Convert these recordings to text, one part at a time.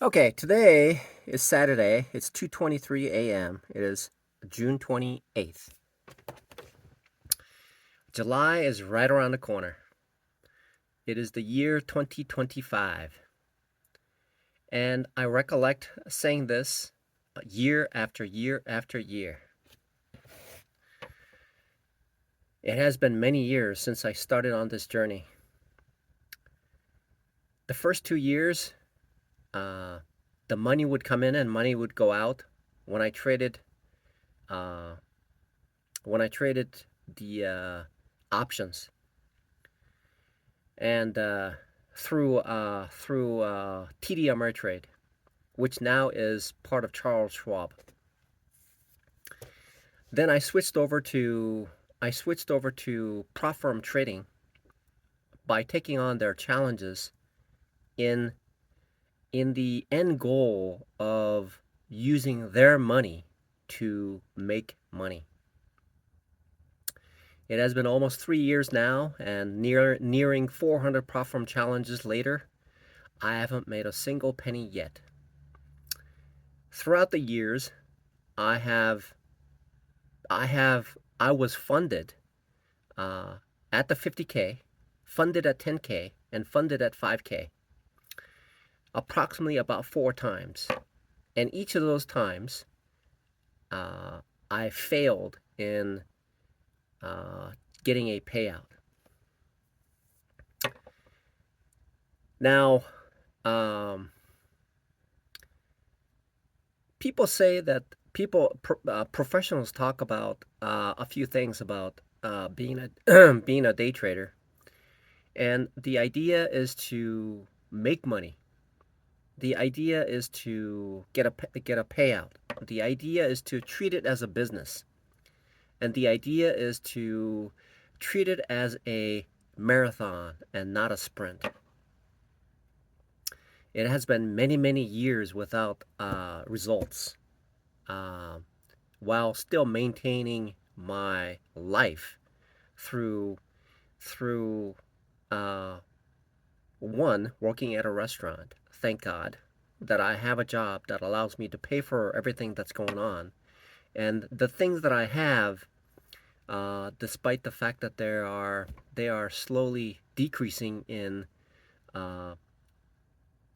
Okay, today is Saturday. It's 2:23 a.m. It is June 28th. July is right around the corner. It is the year 2025. And I recollect saying this year after year after year. It has been many years since I started on this journey. The first 2 years, uh, the money would come in and money would go out when I traded uh, the options. And through TD Ameritrade, which now is part of Charles Schwab. Then I switched over to prop firm trading by taking on their challenges in the end goal of using their money to make money. It has been almost 3 years now, and nearing 400 prop firm challenges later, I haven't made a single penny yet. Throughout the years, I have I was funded uh, at the 50K, funded at 10K, and funded at 5K, approximately about 4 times. And each of those times, uh, I failed in uh, getting a payout. Now, um, people say that professionals talk about a few things about being a being a day trader, and the idea is to make money. The idea is to get a payout. The idea is to treat it as a business, and the idea is to treat it as a marathon and not a sprint. It has been many years without results, uh, while still maintaining my life through through uh, one, working at a restaurant. Thank God that I have a job that allows me to pay for everything that's going on. And the things that I have, despite the fact that they are slowly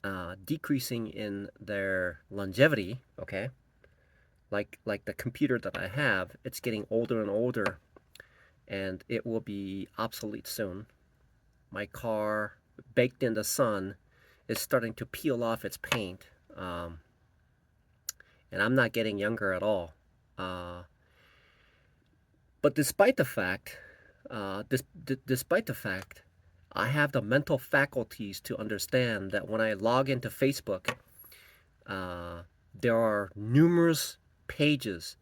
uh, decreasing in their longevity. Okay, like the computer that I have, it's getting older and older, and it will be obsolete soon. My car, baked in the sun, is starting to peel off its paint, um, and I'm not getting younger at all. Uh, but despite the fact, I have the mental faculties to understand that when I log into Facebook, uh, there are numerous pages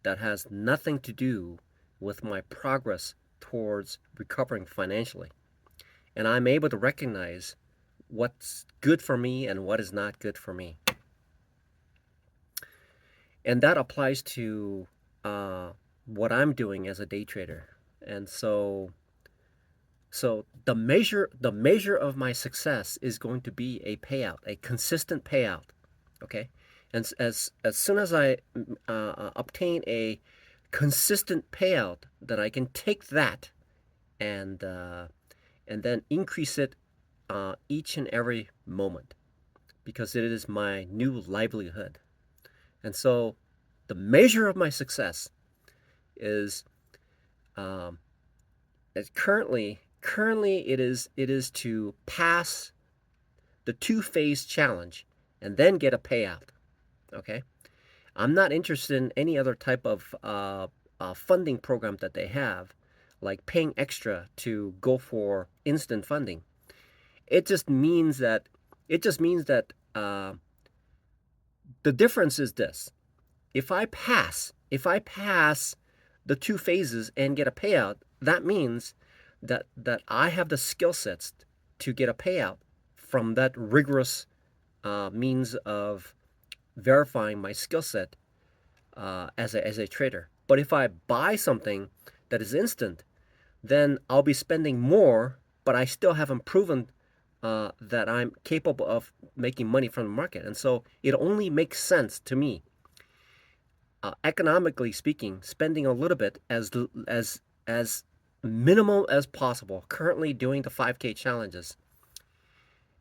that has nothing to do with my progress towards recovering financially, and I'm able to recognize what's good for me and what is not good for me. And that applies to uh, what I'm doing as a day trader. And so the measure of my success is going to be a payout, a consistent payout. Okay, and as soon as I obtain a consistent payout, that I can take that and and then increase it each and every moment, because it is my new livelihood. And so the measure of my success is um, currently it is to pass the two-phase challenge and then get a payout. Okay, I'm not interested in any other type of funding program that they have, like paying extra to go for instant funding. It just means that it just means that the difference is this: if I pass the two phases and get a payout, that means that I have the skill sets to get a payout from that rigorous means of verifying my skill set as a trader. But if I buy something that is instant, then I'll be spending more, but I still haven't proven that I'm capable of making money from the market. And so it only makes sense to me, economically speaking, spending a little bit as minimal as possible. Currently doing the 5K challenges,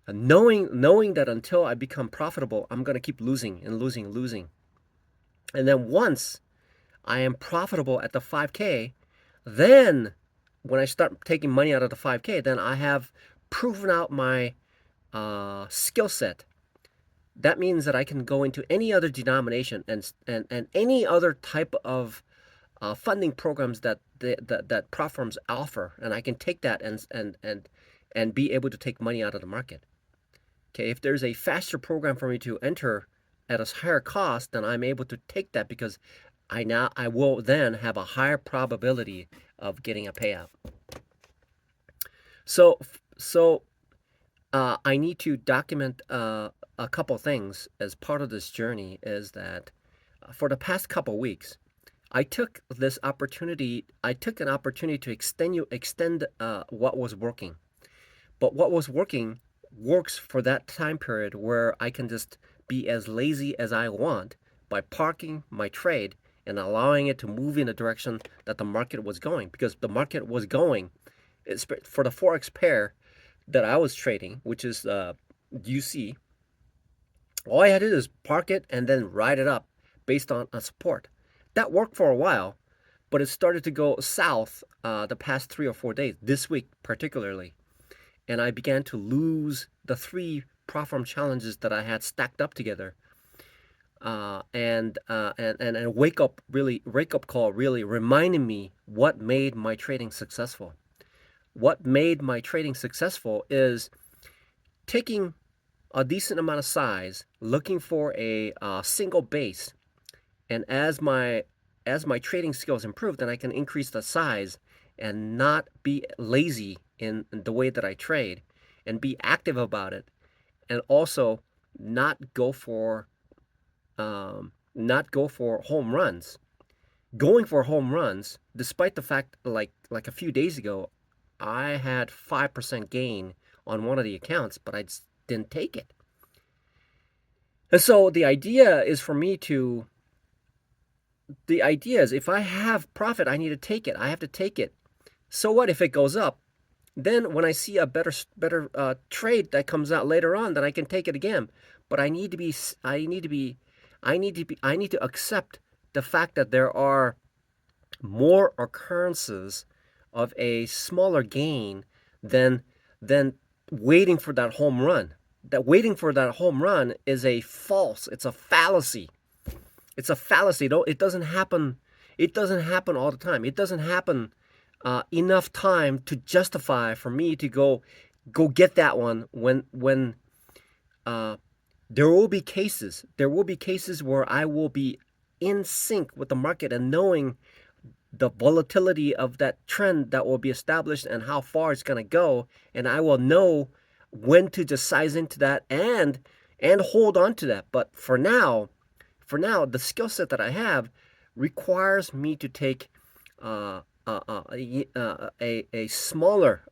knowing that until I become profitable, I'm gonna keep losing and losing and losing. And then once I am profitable at the 5K, then when I start taking money out of the 5K, then I have proven out my skill set. That means that I can go into any other denomination and any other type of funding programs that prop firms offer, and I can take that and be able to take money out of the market. Okay, if there's a faster program for me to enter at a higher cost, then I'm able to take that because I will then have a higher probability of getting a payout. So I need to document a couple things as part of this journey. Is that for the past couple weeks, I took this opportunity. I took an opportunity to extend what was working, but what was working works for that time period where I can just be as lazy as I want by parking my trade and allowing it to move in the direction that the market was going, because the market was going for the forex pair that I was trading, which is UC. All I had to do is park it and then ride it up based on a support. That worked for a while, but it started to go south the past 3 or 4 days, this week particularly. And I began to lose the 3 prop firm challenges that I had stacked up together. And a wake up call really reminded me what made my trading successful. What made my trading successful is taking a decent amount of size, looking for a single base, and as my trading skills improve, then I can increase the size and not be lazy in the way that I trade, and be active about it, and also not go for home runs. Going for home runs, despite the fact like a few days ago, I had 5% gain on one of the accounts, but I just didn't take it. And so the idea is if I have profit, I need to take it. I have to take it. So what if it goes up? Then when I see a better trade that comes out later on, then I can take it again. But I need to accept the fact that there are more occurrences of a smaller gain than waiting for that home run. That waiting for that home run is it's a fallacy. It's a fallacy. It doesn't happen. It doesn't happen all the time. It doesn't happen enough time to justify for me to go get that one when there will be cases where I will be in sync with the market and knowing the volatility of that trend that will be established and how far it's going to go, and I will know when to just size into that and hold on to that. But for now, the skill set that I have requires me to take a smaller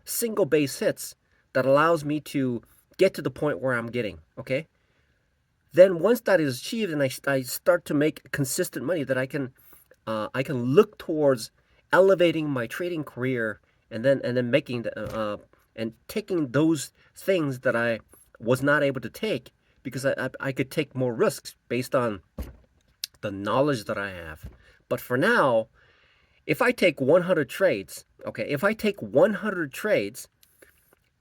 single base hits that allows me to get to the point where I'm getting. Okay. Then once that is achieved and I start to make consistent money, that I can look towards elevating my trading career and then making and taking those things that I was not able to take because I could take more risks based on the knowledge that I have. But for now, if I take 100 trades, okay, if I take 100 trades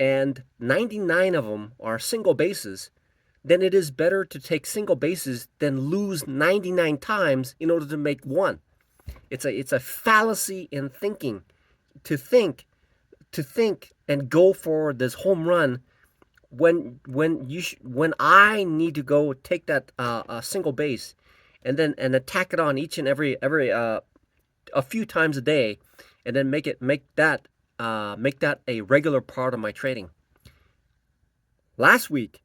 and 99 of them are single bases, then it is better to take single bases than lose 99 times in order to make one. It's a fallacy in thinking to think and go for this home run when I need to go take that single base and then attack it on each and every a few times a day, and then make that a regular part of my trading. Last week,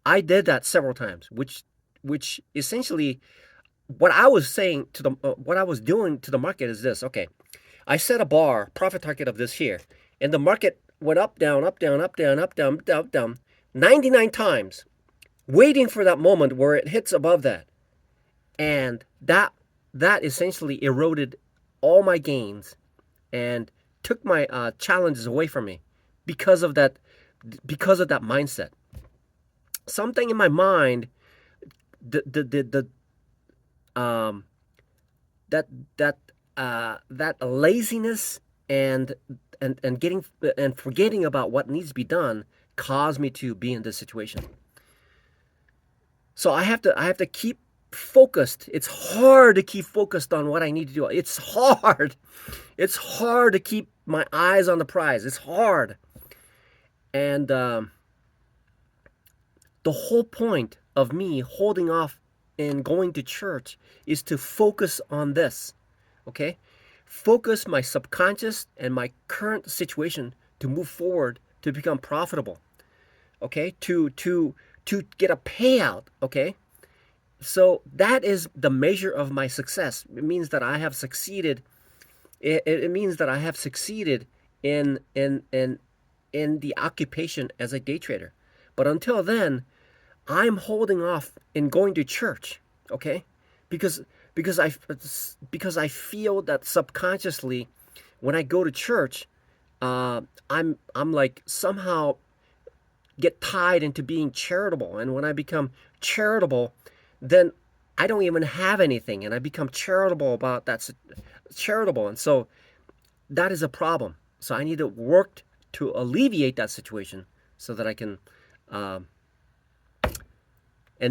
I did that several times, which essentially what I was saying to what I was doing to the market is this. Okay, I set a profit target of this here, and the market went up, down, up, down, up, down, up, down, up, down, 99 times, waiting for that moment where it hits above that. And that essentially eroded all my gains and took my challenges away from me because of that mindset. Something in my mind, the that that laziness and getting and forgetting about what needs to be done caused me to be in this situation. So I have to keep focused. It's hard to keep focused on what I need to do. It's hard. It's hard to keep my eyes on the prize. It's hard. And the whole point of me holding off and going to church is to focus on this. Okay? Focus my subconscious and my current situation to move forward, to become profitable. Okay? To get a payout. Okay? So that is the measure of my success. It means that I have succeeded. It means that I have succeeded in the occupation as a day trader. But until then, I'm holding off in going to church, okay? Because I feel that subconsciously, when I go to church, I'm like somehow get tied into being charitable, and when I become charitable, then I don't even have anything, and I become charitable about that, charitable, and so that is a problem. So I need to work to alleviate that situation so that I can, and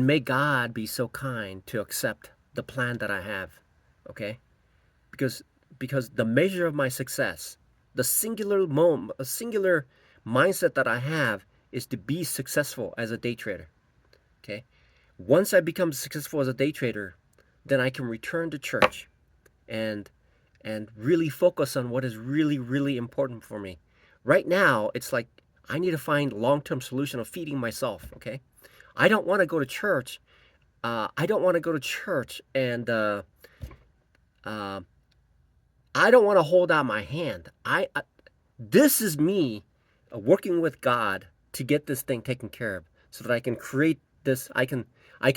may God be so kind to accept the plan that I have, okay? Because the measure of my success, the singular mindset that I have is to be successful as a day trader, okay? Once I become successful as a day trader, then I can return to church and really focus on what is really, really important for me. Right now, it's like I need to find long-term solution of feeding myself, okay? I don't want to go to church. I don't want to go to church and I don't want to hold out my hand. This is me working with God to get this thing taken care of so that I can create this, I can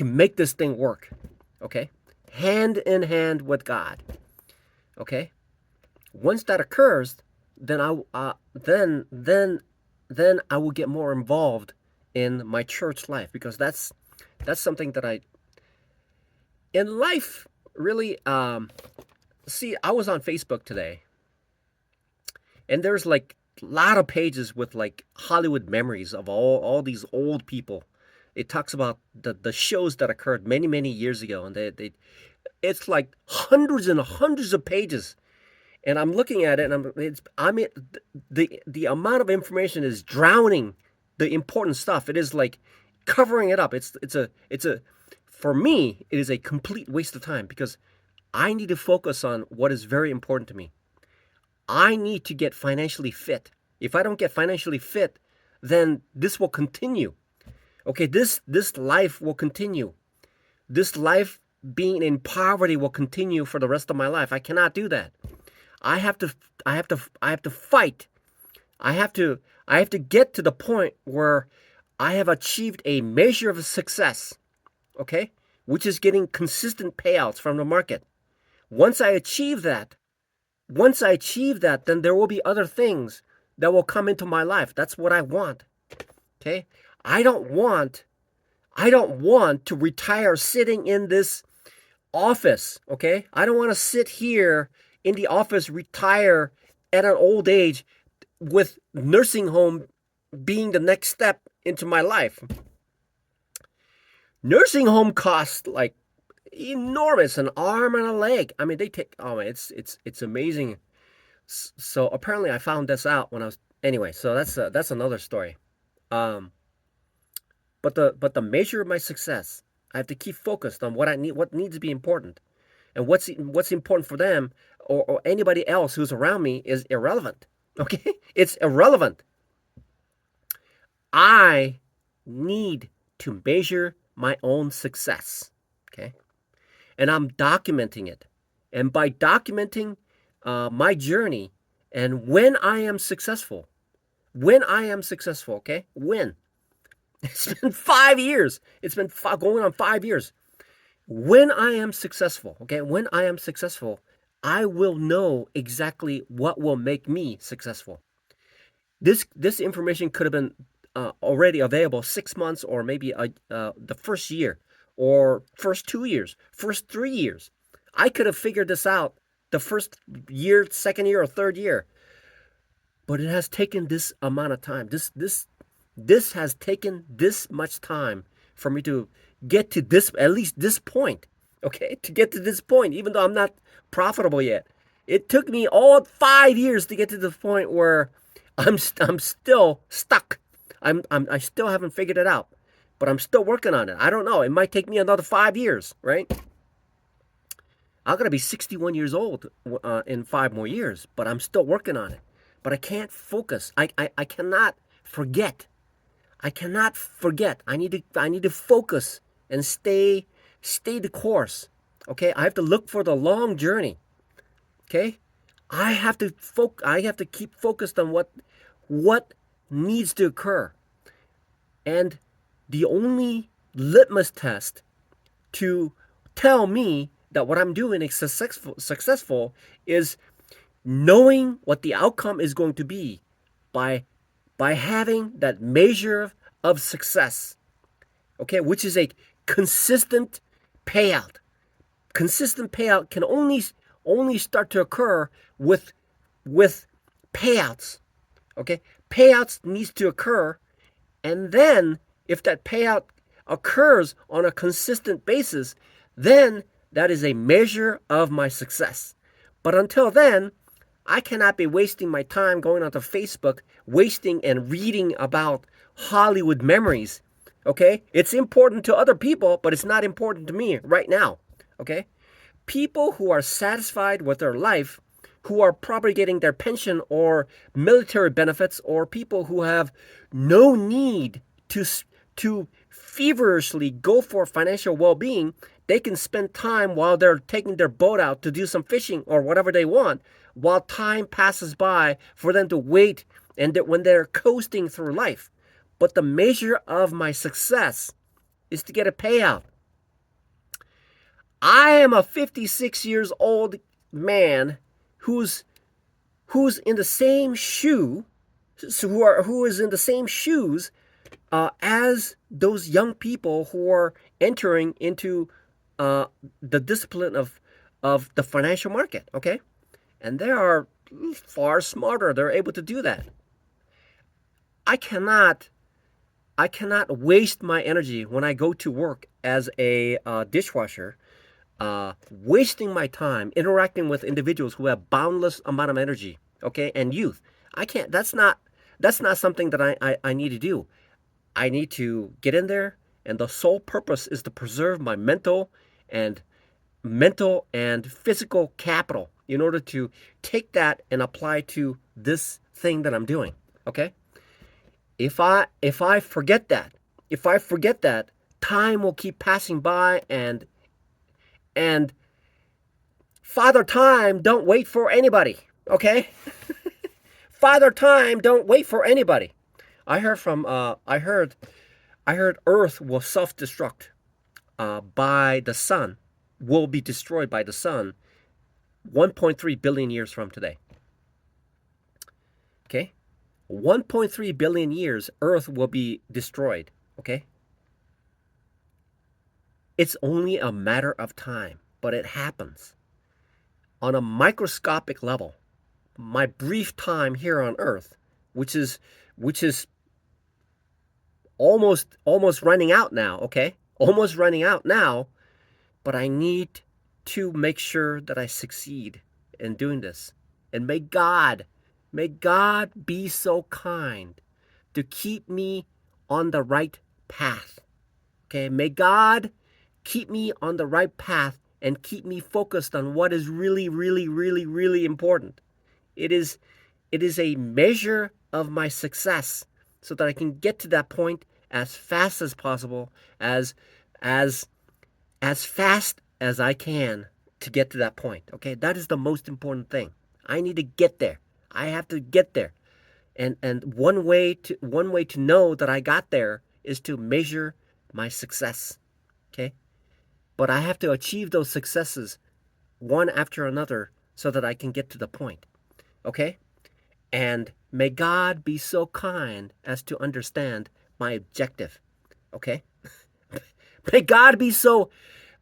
make this thing work, okay? Hand in hand with God, okay? Once that occurs, then then I will get more involved in my church life, because that's something that I in life really see. I was on Facebook today, and there's like a lot of pages with like Hollywood memories of all these old people. It talks about the shows that occurred many years ago, and they it's like hundreds and hundreds of pages. And I'm looking at it, and the amount of information is drowning the important stuff. It is like covering it up. It's a for me, it is a complete waste of time, because I need to focus on what is very important to me. I need to get financially fit. If I don't get financially fit, then this will continue. Okay, this life will continue. This life being in poverty will continue for the rest of my life. I cannot do that. I have to fight. I have to get to the point where I have achieved a measure of success, okay? Which is getting consistent payouts from the market. Once I achieve that, then there will be other things that will come into my life. That's what I want. Okay? I don't want to retire sitting in this office, okay? I don't want to sit here in the office, retire at an old age with nursing home being the next step into my life. Nursing home costs like enormous, an arm and a leg. I mean, they take, oh man, it's amazing. So apparently I found this out when I was, anyway, so that's another story. But the measure of my success, I have to keep focused on what I need, what needs to be important. And what's important for them or anybody else who's around me is irrelevant. Okay? It's irrelevant. I need to measure my own success. Okay? And I'm documenting it. And by documenting my journey, and when I am successful, When I am successful, okay? When? It's been 5 years. It's been going on 5 years. When I am successful, okay? When I am successful, I will know exactly what will make me successful. This information could have been already available 6 months, or maybe the first year, or first 2 years, first 3 years. I could have figured this out the first year, second year, or third year, but it has taken this amount of time. This has taken this much time for me to get to this, at least this point. Okay, to get to this point, even though I'm not profitable yet, it took me all 5 years to get to the point where I'm still stuck. I still haven't figured it out, but I'm still working on it. I don't know. It might take me another 5 years, right? I'm gonna be 61 years old in 5 more years, but I'm still working on it. But I can't focus. I cannot forget. I cannot forget. I need to focus and stay the course. Okay? I have to look for the long journey. Okay? I have to keep focused on what needs to occur. And the only litmus test to tell me that what I'm doing is successful is knowing what the outcome is going to be by having that measure of success, okay, which is a consistent payout. Consistent payout can only start to occur with payouts, okay? Payouts needs to occur, and then if that payout occurs on a consistent basis, then that is a measure of my success. But until then, I cannot be wasting my time going onto Facebook, wasting and reading about Hollywood memories. Okay? It's important to other people, but it's not important to me right now. Okay? People who are satisfied with their life, who are probably getting their pension or military benefits, or people who have no need to feverishly go for financial well-being, they can spend time while they're taking their boat out to do some fishing or whatever they want, while time passes by for them to wait and when they're coasting through life. But the measure of my success is to get a payout. I am a 56 years old man who's in the same shoe, who is in the same shoes as those young people who are entering into the discipline of the financial market. Okay, and they are far smarter. They're able to do that. I cannot waste my energy when I go to work as a dishwasher, wasting my time interacting with individuals who have boundless amount of energy, okay, and youth. I can't. That's not something that I need to do. I need to get in there, and the sole purpose is to preserve my mental and physical capital in order to take that and apply to this thing that I'm doing. Okay? If I forget that, time will keep passing by, and Father Time don't wait for anybody. Okay? Father Time don't wait for anybody. I heard Earth will self-destruct by the sun, will be destroyed by the sun 1.3 billion years from today. Okay? 1.3 billion years, Earth will be destroyed. Okay? It's only a matter of time, but it happens. On a microscopic level, my brief time here on Earth, which is almost running out now, okay? Almost running out now, but I need to make sure that I succeed in doing this. And may God be so kind to keep me on the right path. Okay? May God keep me on the right path and keep me focused on what is really, really, really, really important. It is a measure of my success so that I can get to that point as fast as possible, as fast as I can to get to that point. Okay? That is the most important thing. I need to get there. I have to get there. And one way to know that I got there is to measure my success. Okay? But I have to achieve those successes one after another so that I can get to the point. Okay? And may God be so kind as to understand my objective. Okay? May God be so.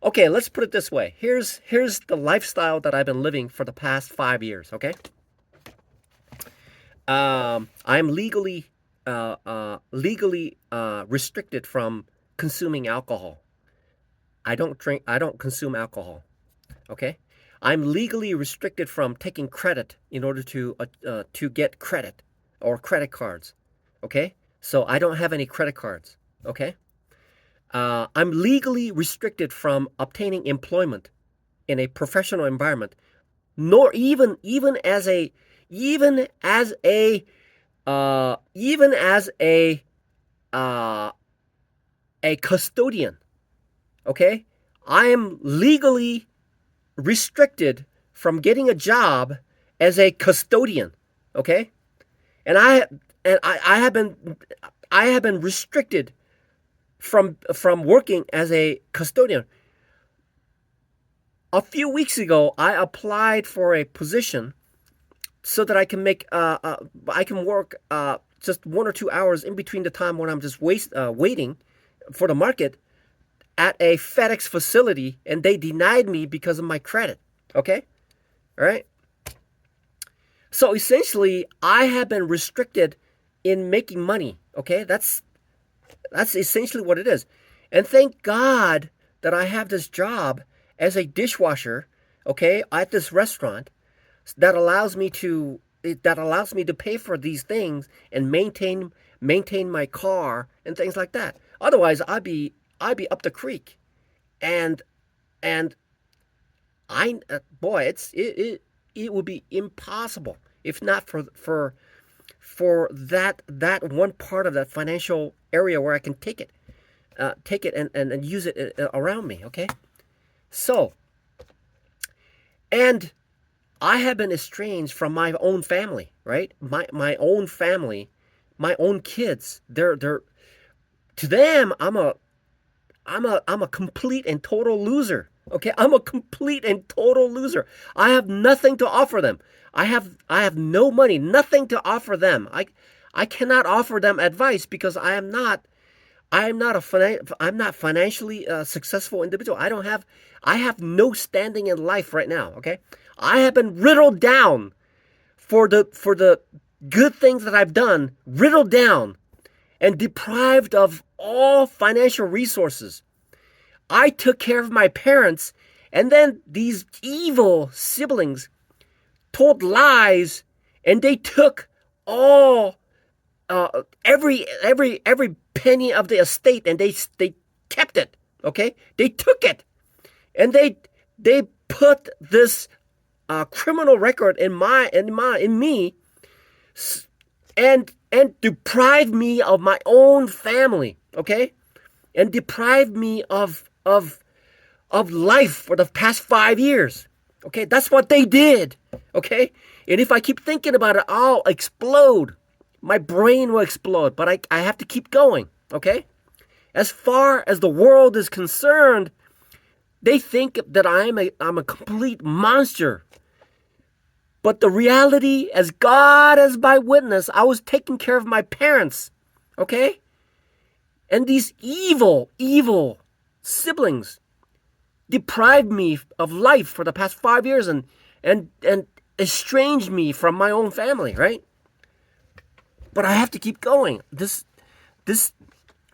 Okay, let's put it this way. Here's the lifestyle that I've been living for the past 5 years. Okay? I'm legally restricted from consuming alcohol. I don't drink. I don't consume alcohol. Okay? I'm legally restricted from taking credit in order to get credit or credit cards. Okay? So I don't have any credit cards. Okay? I'm legally restricted from obtaining employment in a professional environment, nor even as uh, a custodian. Okay? I am legally restricted from getting a job as a custodian. Okay? And I have been restricted from working as a custodian. A few weeks ago, I applied for a position so that I can work just 1 or 2 hours in between the time when I'm just waiting for the market at a FedEx facility, and they denied me because of my credit. Okay? All right? So essentially, I have been restricted in making money. Okay? That's essentially what it is. And thank God that I have this job as a dishwasher, okay, at this restaurant that allows me to pay for these things and maintain my car and things like that. Otherwise, I'd be up the creek, and boy, it would be impossible if not for that one part of that financial area where I can take it and use it around me. Okay, so, and I have been estranged from my own family, right? My own family, my own kids. They're to them, I'm a complete and total loser. Okay, I'm a complete and total loser. I have nothing to offer them. I have no money, nothing to offer them. I cannot offer them advice because I'm not financially successful individual. I have no standing in life right now. Okay, I have been riddled down for the good things that I've done, riddled down and deprived of all financial resources. I took care of my parents, and then these evil siblings told lies, and they took all every penny of the estate, and they kept it. Okay, they took it, and they put this criminal record in me, and deprived me of my own family. Okay, and deprived me of life for the past 5 years. Okay, that's what they did. Okay, and if I keep thinking about it, I'll explode. My brain will explode, but I have to keep going. Okay, as far as the world is concerned, they think that I'm a complete monster. But the reality, as God as my witness, I was taking care of my parents. Okay, and these evil siblings deprived me of life for the past 5 years and estranged me from my own family, right? But I have to keep going.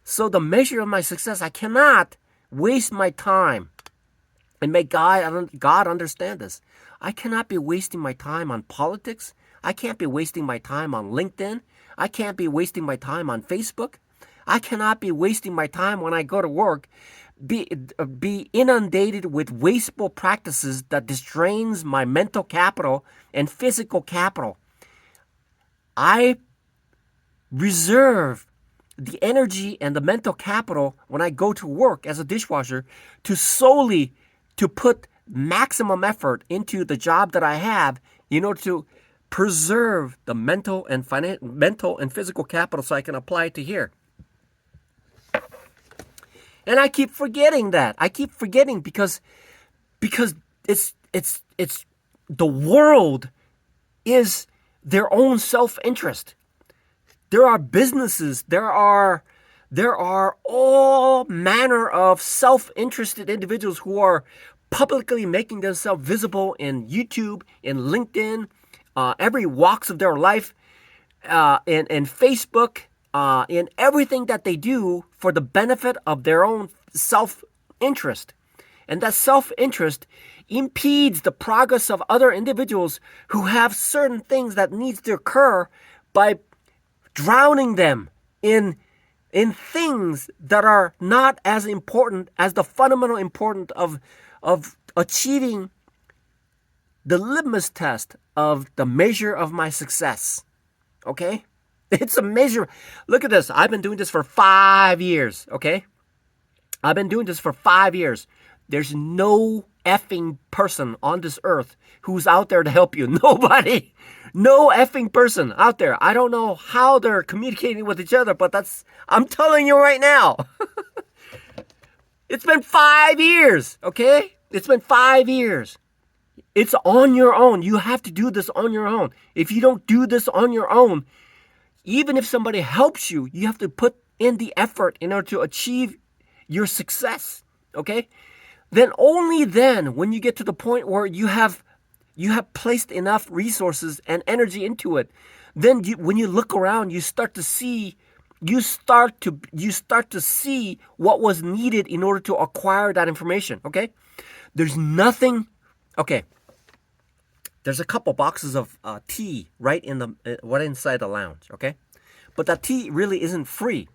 So the measure of my success, I cannot waste my time. And may God understand this. I cannot be wasting my time on politics. I can't be wasting my time on LinkedIn. I can't be wasting my time on Facebook. I cannot be wasting my time when I go to work, be inundated with wasteful practices that drains my mental capital and physical capital. I reserve the energy and the mental capital when I go to work as a dishwasher to put maximum effort into the job that I have in order to preserve the mental and physical capital so I can apply it to here. And I keep forgetting that. I keep forgetting because it's the world is their own self-interest. There are businesses, there are all manner of self-interested individuals who are publicly making themselves visible in YouTube, in LinkedIn, every walks of their life, in Facebook, in everything that they do for the benefit of their own self-interest. And that self-interest impedes the progress of other individuals who have certain things that needs to occur by drowning them in things that are not as important as the fundamental importance of achieving the litmus test of the measure of my success. Okay? It's a measure. Look at this. I've been doing this for 5 years. Okay? I've been doing this for 5 years. There's no effing person on this earth who's out there to help you. Nobody. No effing person out there. I don't know how they're communicating with each other, but I'm telling you right now. It's been 5 years, okay? It's been 5 years. It's on your own. You have to do this on your own. If you don't do this on your own, even if somebody helps you, you have to put in the effort in order to achieve your success, okay? Then only then, when you get to the point where you have placed enough resources and energy into it, then when you look around, you start to see what was needed in order to acquire that information. Okay, there's nothing. Okay, there's a couple boxes of tea right inside the lounge. Okay, but that tea really isn't free.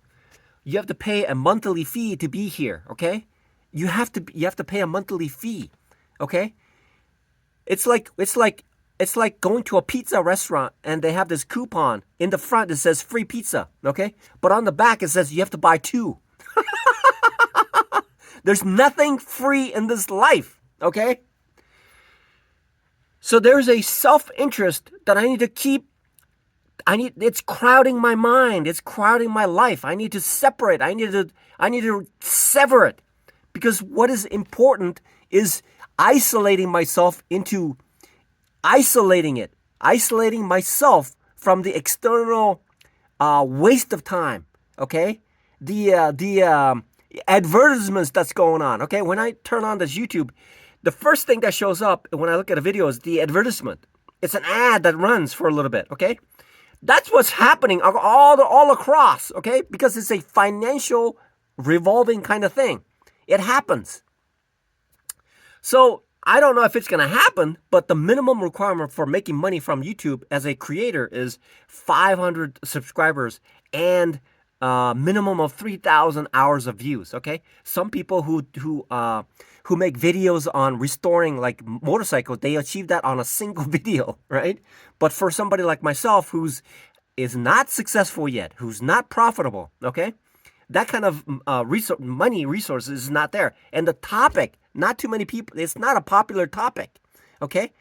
You have to pay a monthly fee to be here. Okay. You have to pay a monthly fee, okay? It's like going to a pizza restaurant and they have this coupon in the front that says free pizza, okay? But on the back it says you have to buy 2. There's nothing free in this life, okay? So there's a self-interest that I need to keep. It's crowding my mind. It's crowding my life. I need to separate. I need to sever it. Because what is important is isolating myself isolating myself from the external waste of time, okay? The advertisements that's going on, okay? When I turn on this YouTube, the first thing that shows up when I look at a video is the advertisement. It's an ad that runs for a little bit, okay? That's what's happening all across, okay? Because it's a financial revolving kind of thing. It happens. So I don't know if it's going to happen, but the minimum requirement for making money from YouTube as a creator is 500 subscribers and minimum of 3,000 hours of views. Okay, some people who make videos on restoring like motorcycles, they achieve that on a single video, right? But for somebody like myself is not successful yet, who's not profitable, okay, that kind of resources is not there. And the topic, not too many people, it's not a popular topic, okay?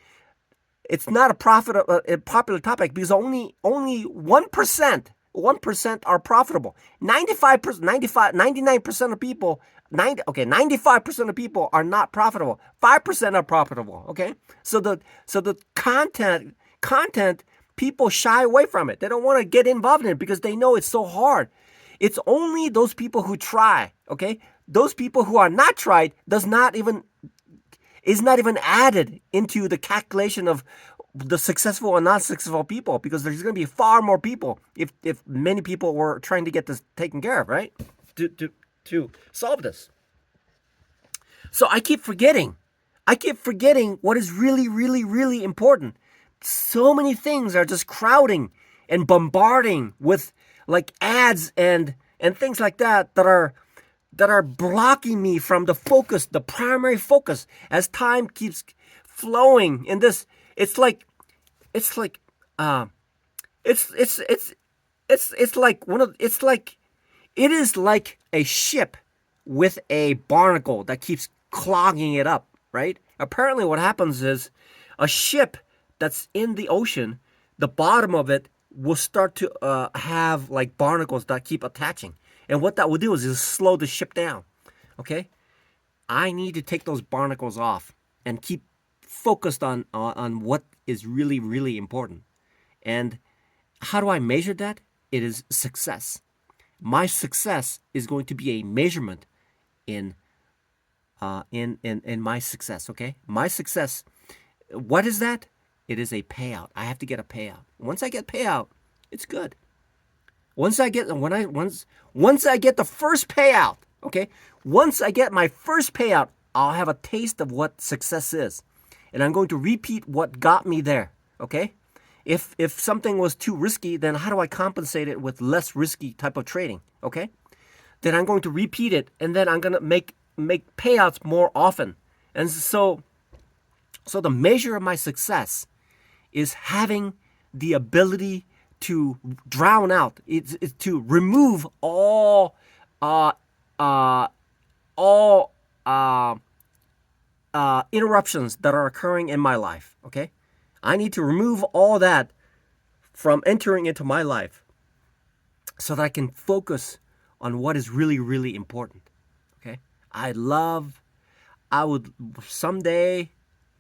It's not a popular topic because only 1% are profitable. 99% of people, 95% of people are not profitable. 5% are profitable, okay? So the content, people shy away from it. They don't want to get involved in it because they know it's so hard. It's only those people who try, okay? Those people who are not tried is not even added into the calculation of the successful and not successful people, because there's going to be far more people if many people were trying to get this taken care of, right? To solve this. So I keep forgetting what is really, really, really important. So many things are just crowding and bombarding with like ads and things like that are blocking me from the focus, the primary focus. As time keeps flowing in this, it's like it is like a ship with a barnacle that keeps clogging it up, right? Apparently what happens is a ship that's in the ocean the bottom of it will start to have like barnacles that keep attaching. And what that will do is slow the ship down. Okay? I need to take those barnacles off and keep focused on what is really, really important. And how do I measure that? It is success. My success is going to be a measurement in my success. Okay, my success. What is that? It is a payout. I have to get a payout. Once I get payout, it's good. Once I get the first payout, okay? Once I get my first payout, I'll have a taste of what success is. And I'm going to repeat what got me there, okay? If something was too risky, then how do I compensate it with less risky type of trading, okay? Then I'm going to repeat it, and then I'm going to make payouts more often. And so the measure of my success is having the ability to drown out, it's to remove all interruptions that are occurring in my life. Okay, I need to remove all that from entering into my life, so that I can focus on what is really, really important. Okay, I would someday,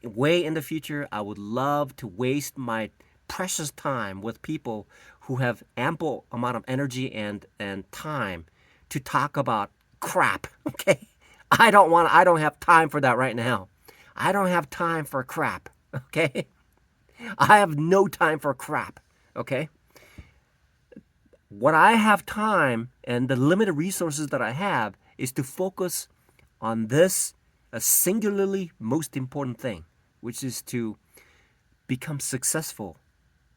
way in the future, I would love to waste my precious time with people who have ample amount of energy and time to talk about crap. Okay, I don't have time for that right now. I don't have time for crap. Okay, I have no time for crap. Okay, what I have time and the limited resources that I have is to focus on this, a singularly most important thing, which is to become successful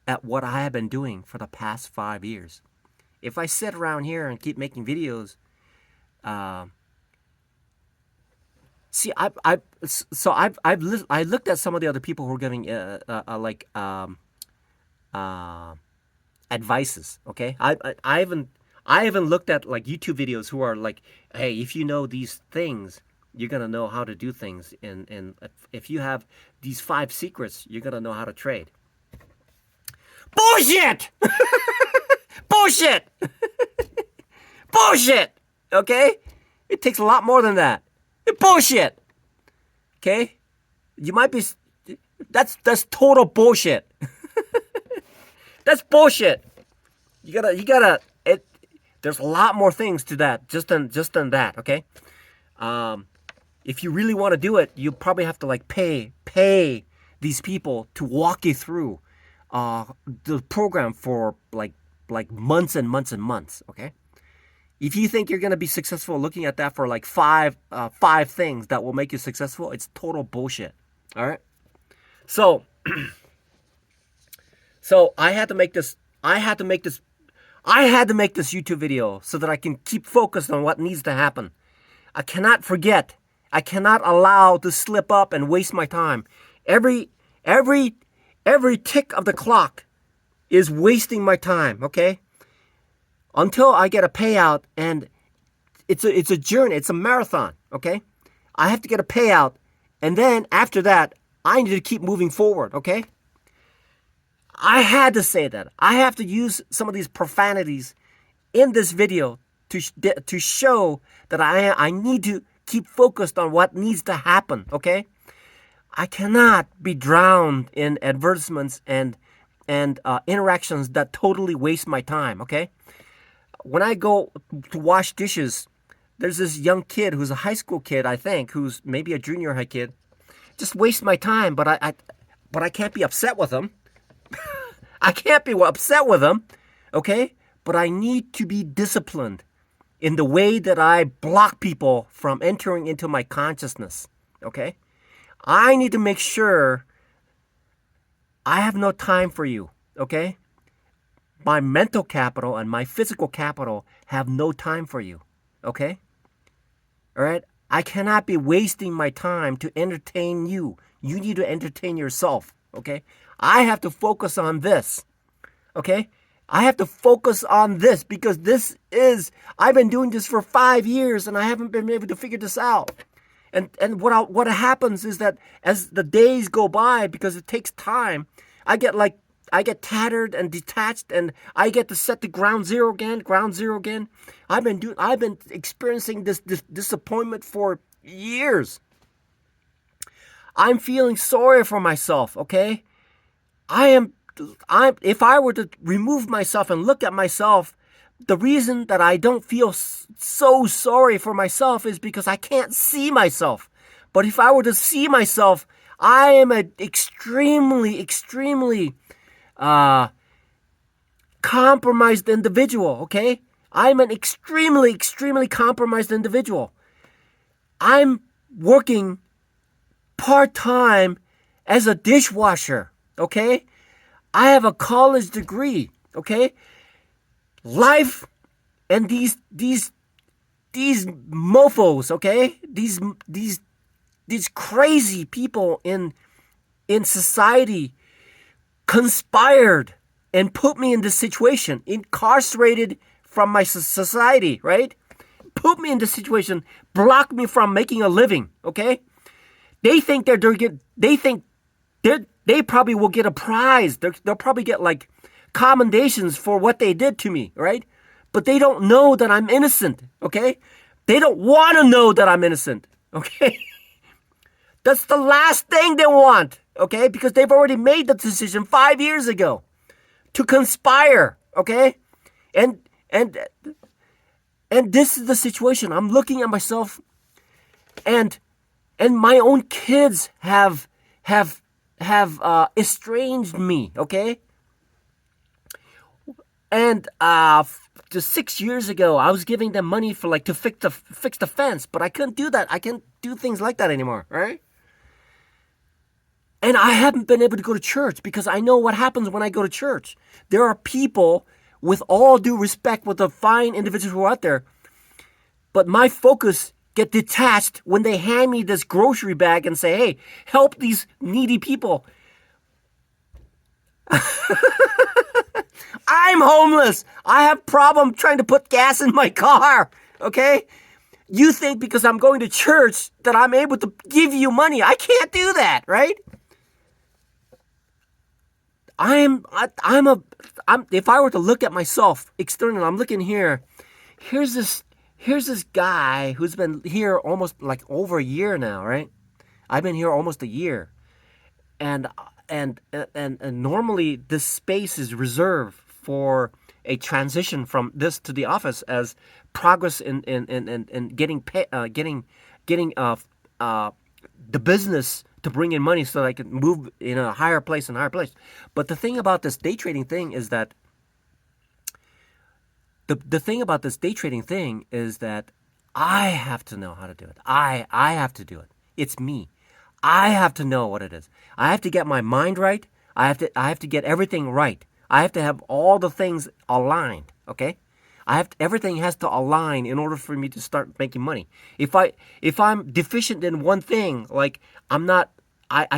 at what I have been doing for the past 5 years. If I sit around here and keep making videos, I looked at some of the other people who are giving advices. Okay, I even looked at like YouTube videos who are like, hey, if you know these things, you're gonna know how to do things, and if you have these 5 secrets, you're gonna know how to trade. Bullshit! Bullshit! Bullshit! Okay? It takes a lot more than that. Bullshit! Okay? You might be... That's total bullshit. That's bullshit. You gotta... There's a lot more things to that, just than that, okay? If you really want to do it, you probably have to like pay these people to walk you through the program for like months and months and months. Okay, if you think you're gonna be successful looking at that for like five things that will make you successful, it's total bullshit. All right, so I had to make this YouTube video so that I can keep focused on what needs to happen. I cannot forget. I cannot allow to slip up and waste my time. Every tick of the clock is wasting my time, okay? Until I get a payout, and it's a journey, it's a marathon, okay? I have to get a payout, and then after that, I need to keep moving forward, okay? I had to say that. I have to use some of these profanities in this video to show that I need to keep focused on what needs to happen, okay? I cannot be drowned in advertisements and interactions that totally waste my time, okay? When I go to wash dishes, there's this young kid who's a high school kid, I think, who's maybe a junior high kid. Just waste my time, but I can't be upset with him. I can't be upset with him, okay? But I need to be disciplined in the way that I block people from entering into my consciousness, okay? I need to make sure I have no time for you, okay? My mental capital and my physical capital have no time for you, okay? All right? I cannot be wasting my time to entertain you. You need to entertain yourself, okay? I have to focus on this, okay? I have to focus on this because I've been doing this for 5 years and I haven't been able to figure this out. And what happens is that as the days go by, because it takes time, I get like get tattered and detached, and I get to set the ground zero again. I've been experiencing this disappointment for years. I'm feeling sorry for myself, okay? If I were to remove myself and look at myself, the reason that I don't feel so sorry for myself is because I can't see myself. But if I were to see myself, I am an extremely compromised individual, okay? I'm an extremely compromised individual. I'm working part-time as a dishwasher, okay? I have a college degree, okay? Life and these mofos, okay? These crazy people in society conspired and put me in this situation, incarcerated from my society, right? Put me in this situation, blocked me from making a living, okay? They think they probably will get a prize. They'll probably get like commendations for what they did to me, right? But they don't know that I'm innocent, okay? They don't want to know that I'm innocent, okay? That's the last thing they want, okay? Because they've already made the decision 5 years ago to conspire, okay? And this is the situation. I'm looking at myself, and my own kids have estranged me, okay? And just 6 years ago, I was giving them money for to fix the fence, but I couldn't do that. I can't do things like that anymore, right? And I haven't been able to go to church because I know what happens when I go to church. There are people, with all due respect, with the fine individuals who are out there, but my focus get detached when they hand me this grocery bag and say, hey, help these needy people. I'm homeless. I have problem trying to put gas in my car, okay? You think because I'm going to church that I'm able to give you money. I can't do that, right? If I were to look at myself externally, I'm looking here. Here's this guy who's been here almost like over a year now, right? I've been here almost a year. And normally this space is reserved for a transition from this to the office as progress in getting the business to bring in money so that I can move in a higher place. But the thing about this day trading thing is that I have to know how to do it. I have to do it. It's me. I have to know what it is. I have to get my mind right. I have to get everything right. I have to have all the things aligned, okay? Everything has to align in order for me to start making money. If I'm deficient in one thing, like I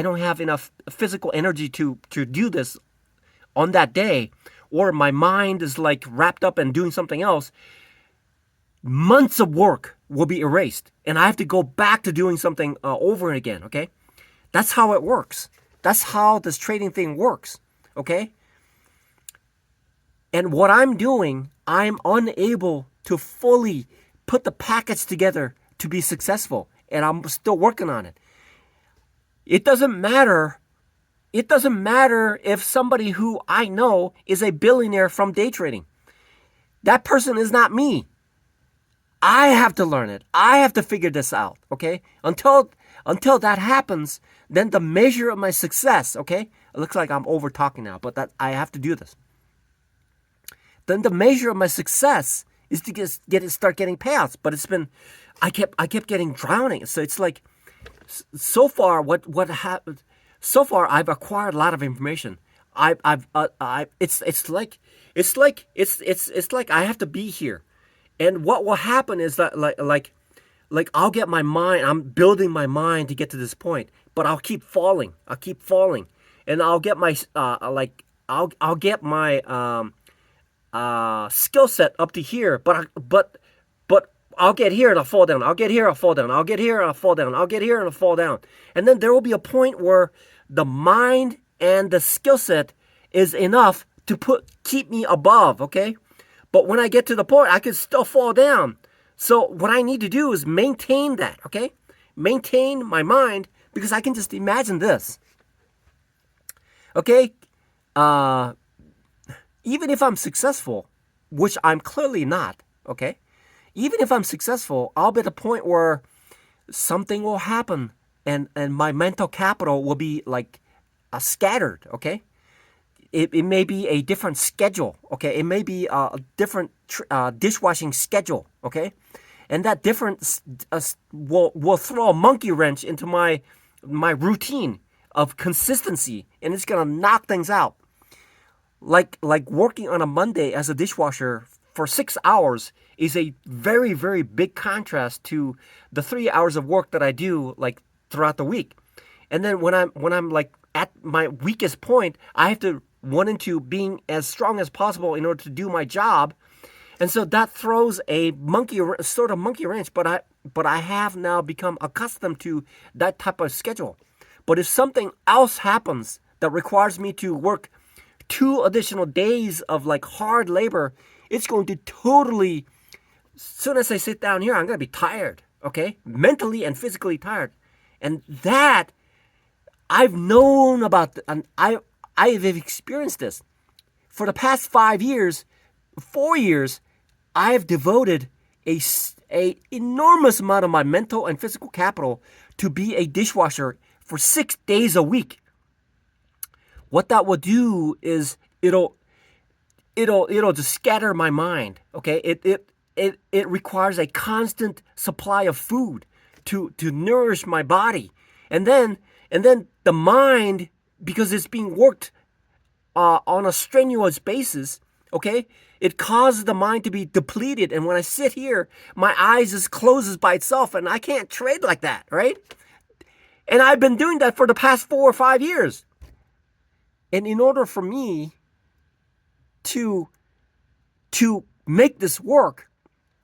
don't have enough physical energy to do this on that day, or my mind is like wrapped up in doing something else, months of work will be erased, and I have to go back to doing something over and again, okay? That's how it works. That's how this trading thing works, okay? And what I'm doing, I'm unable to fully put the package together to be successful, and I'm still working on it. It doesn't matter if somebody who I know is a billionaire from day trading. That person is not me. I have to learn it. I have to figure this out, okay? Until that happens, then the measure of my success, okay? It looks like I'm over talking now, but that I have to do this. Then the measure of my success is to start getting payouts. But it's been, I kept getting drowning. So it's like, so far what happened? So far I've acquired a lot of information. It's like I have to be here. And what will happen is that like I'll get my mind. I'm building my mind to get to this point, but I'll keep falling. And I'll get my I'll get my skill set up to here, but I'll get here and I'll fall down. I'll get here, I'll fall down. I'll get here and I'll fall down. I'll get here and I'll fall down. And then there will be a point where the mind and the skill set is enough to keep me above, okay? But when I get to the point, I can still fall down. So what I need to do is maintain that, okay? Maintain my mind, because I can just imagine this, okay? Uh, Even if I'm successful, which I'm clearly not, okay? Even if I'm successful, I'll be at a point where something will happen, and my mental capital will be like scattered, okay? It may be a different schedule, okay? It may be a different dishwashing schedule, okay? And that difference will throw a monkey wrench into my routine of consistency, and it's gonna knock things out. Like working on a Monday as a dishwasher for 6 hours is a very, very big contrast to the 3 hours of work that I do like throughout the week. And then when I'm like at my weakest point, I have to run into being as strong as possible in order to do my job. And so that throws a sort of monkey wrench, but I have now become accustomed to that type of schedule. But if something else happens that requires me to work 2 additional days of like hard labor, it's going to totally, as soon as I sit down here, I'm going to be tired, okay? Mentally and physically tired. And that I've known about, and I've experienced this. For the past 5 years, 4 years, I've devoted a enormous amount of my mental and physical capital to be a dishwasher for 6 days a week. What that will do is it'll just scatter my mind. Okay, it requires a constant supply of food to nourish my body, and then the mind, because it's being worked on a strenuous basis. Okay, it causes the mind to be depleted, and when I sit here, my eyes just closes by itself, and I can't trade like that, right? And I've been doing that for the past 4 or 5 years. And in order for me to make this work,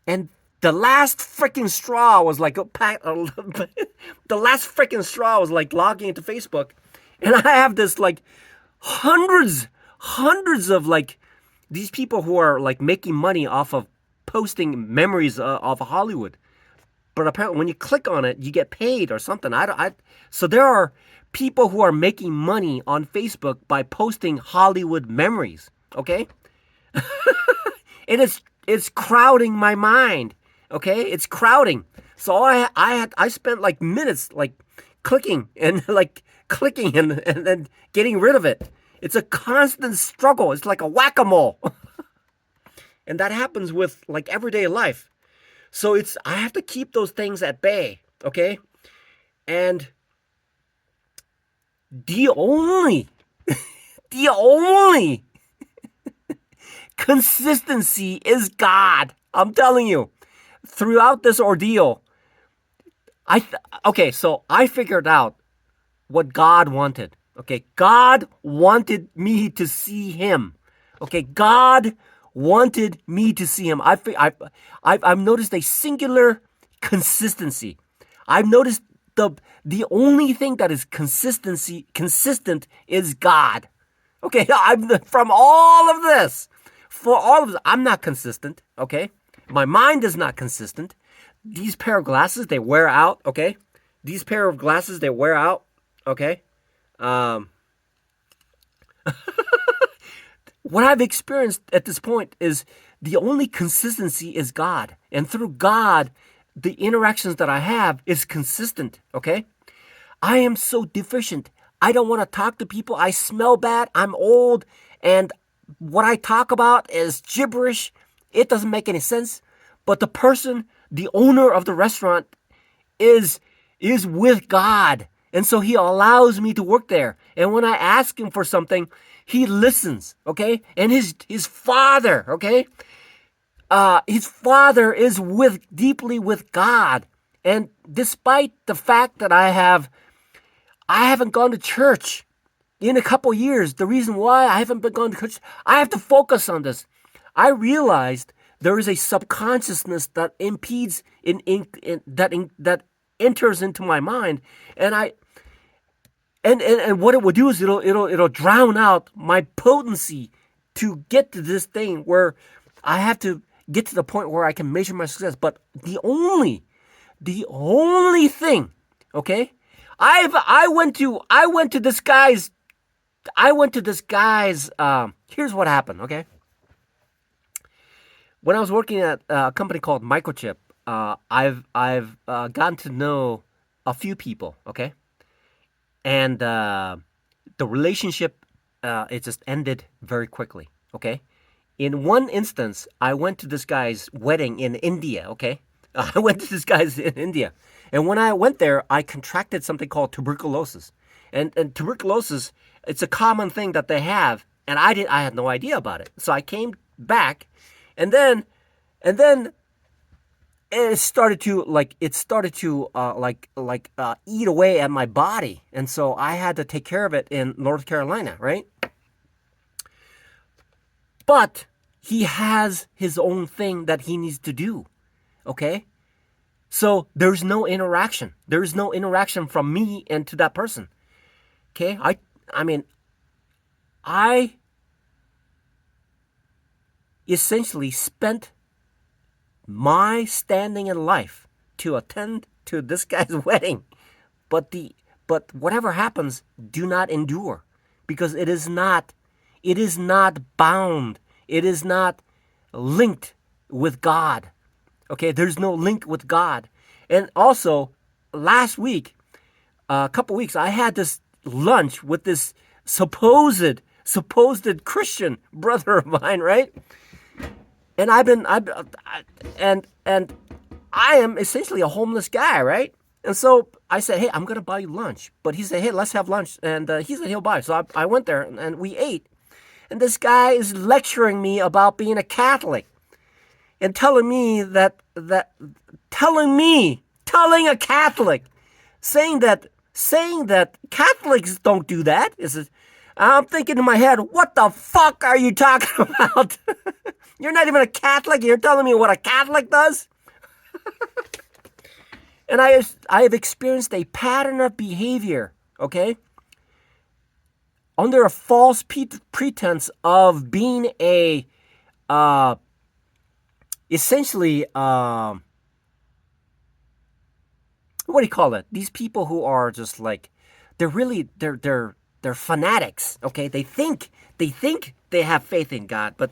and the last freaking straw was like the last freaking straw was like logging into Facebook, and I have this like hundreds of like these people who are like making money off of posting memories of Hollywood. But apparently, when you click on it, you get paid or something. So there are people who are making money on Facebook by posting Hollywood memories. Okay, and it's crowding my mind. Okay, it's crowding. So I spent like minutes like clicking and then getting rid of it. It's a constant struggle. It's like a whack-a-mole, and that happens with like everyday life. So I have to keep those things at bay, okay? And the only consistency is God. I'm telling you, throughout this ordeal, so I figured out what God wanted. Okay, God wanted me to see Him. Okay, God wanted me to see Him. I've noticed a singular consistency. I've noticed the only thing that is consistent is God. Okay, from all of this, I'm not consistent. Okay, my mind is not consistent. These pair of glasses, they wear out. Okay, these pair of glasses, they wear out. Okay, what I've experienced at this point is the only consistency is God. And through God, the interactions that I have is consistent, okay? I am so deficient. I don't want to talk to people. I smell bad. I'm old. And what I talk about is gibberish. It doesn't make any sense. But the owner of the restaurant is with God. And so He allows me to work there. And when I ask Him for something, He listens, okay? And his father, okay? His father is deeply with God. And despite the fact that I haven't gone to church in a couple years, the reason why I haven't been going to church, I have to focus on this. I realized there is a subconsciousness that impedes that enters into my mind, and And what it will do is it'll drown out my potency to get to this thing where I have to get to the point where I can measure my success. But the only thing, okay, I went to this guy's. Here's what happened, okay. When I was working at a company called Microchip, I've gotten to know a few people, okay, and the relationship it just ended very quickly, okay. In one instance, I went to this guy's wedding in India, okay. I went to this guy's in India, and when I went there, I contracted something called tuberculosis, and tuberculosis, it's a common thing that they have, and I had no idea about it. So I came back, and then it started to eat away at my body, and so I had to take care of it in North Carolina, right? But he has his own thing that he needs to do, okay? So there's no interaction. There's no interaction from me and to that person, okay? I mean, I essentially spent my standing in life to attend to this guy's wedding, but whatever happens, do not endure, because it is not bound, it is not linked with God. Okay, there's no link with God. And also, last week, a couple weeks, I had this lunch with this supposed Christian brother of mine, right? And I am essentially a homeless guy, right? And so I said, hey, I'm gonna buy you lunch. But he said, hey, let's have lunch. And he said he'll buy. So I went there and we ate. And this guy is lecturing me about being a Catholic and telling a Catholic, saying that Catholics don't do that. I'm thinking in my head, what the fuck are you talking about? You're not even a Catholic. You're telling me what a Catholic does? And I have experienced a pattern of behavior, okay, under a false pretense of being essentially, what do you call it? These people who are just like, they're fanatics, okay? They think they have faith in God, but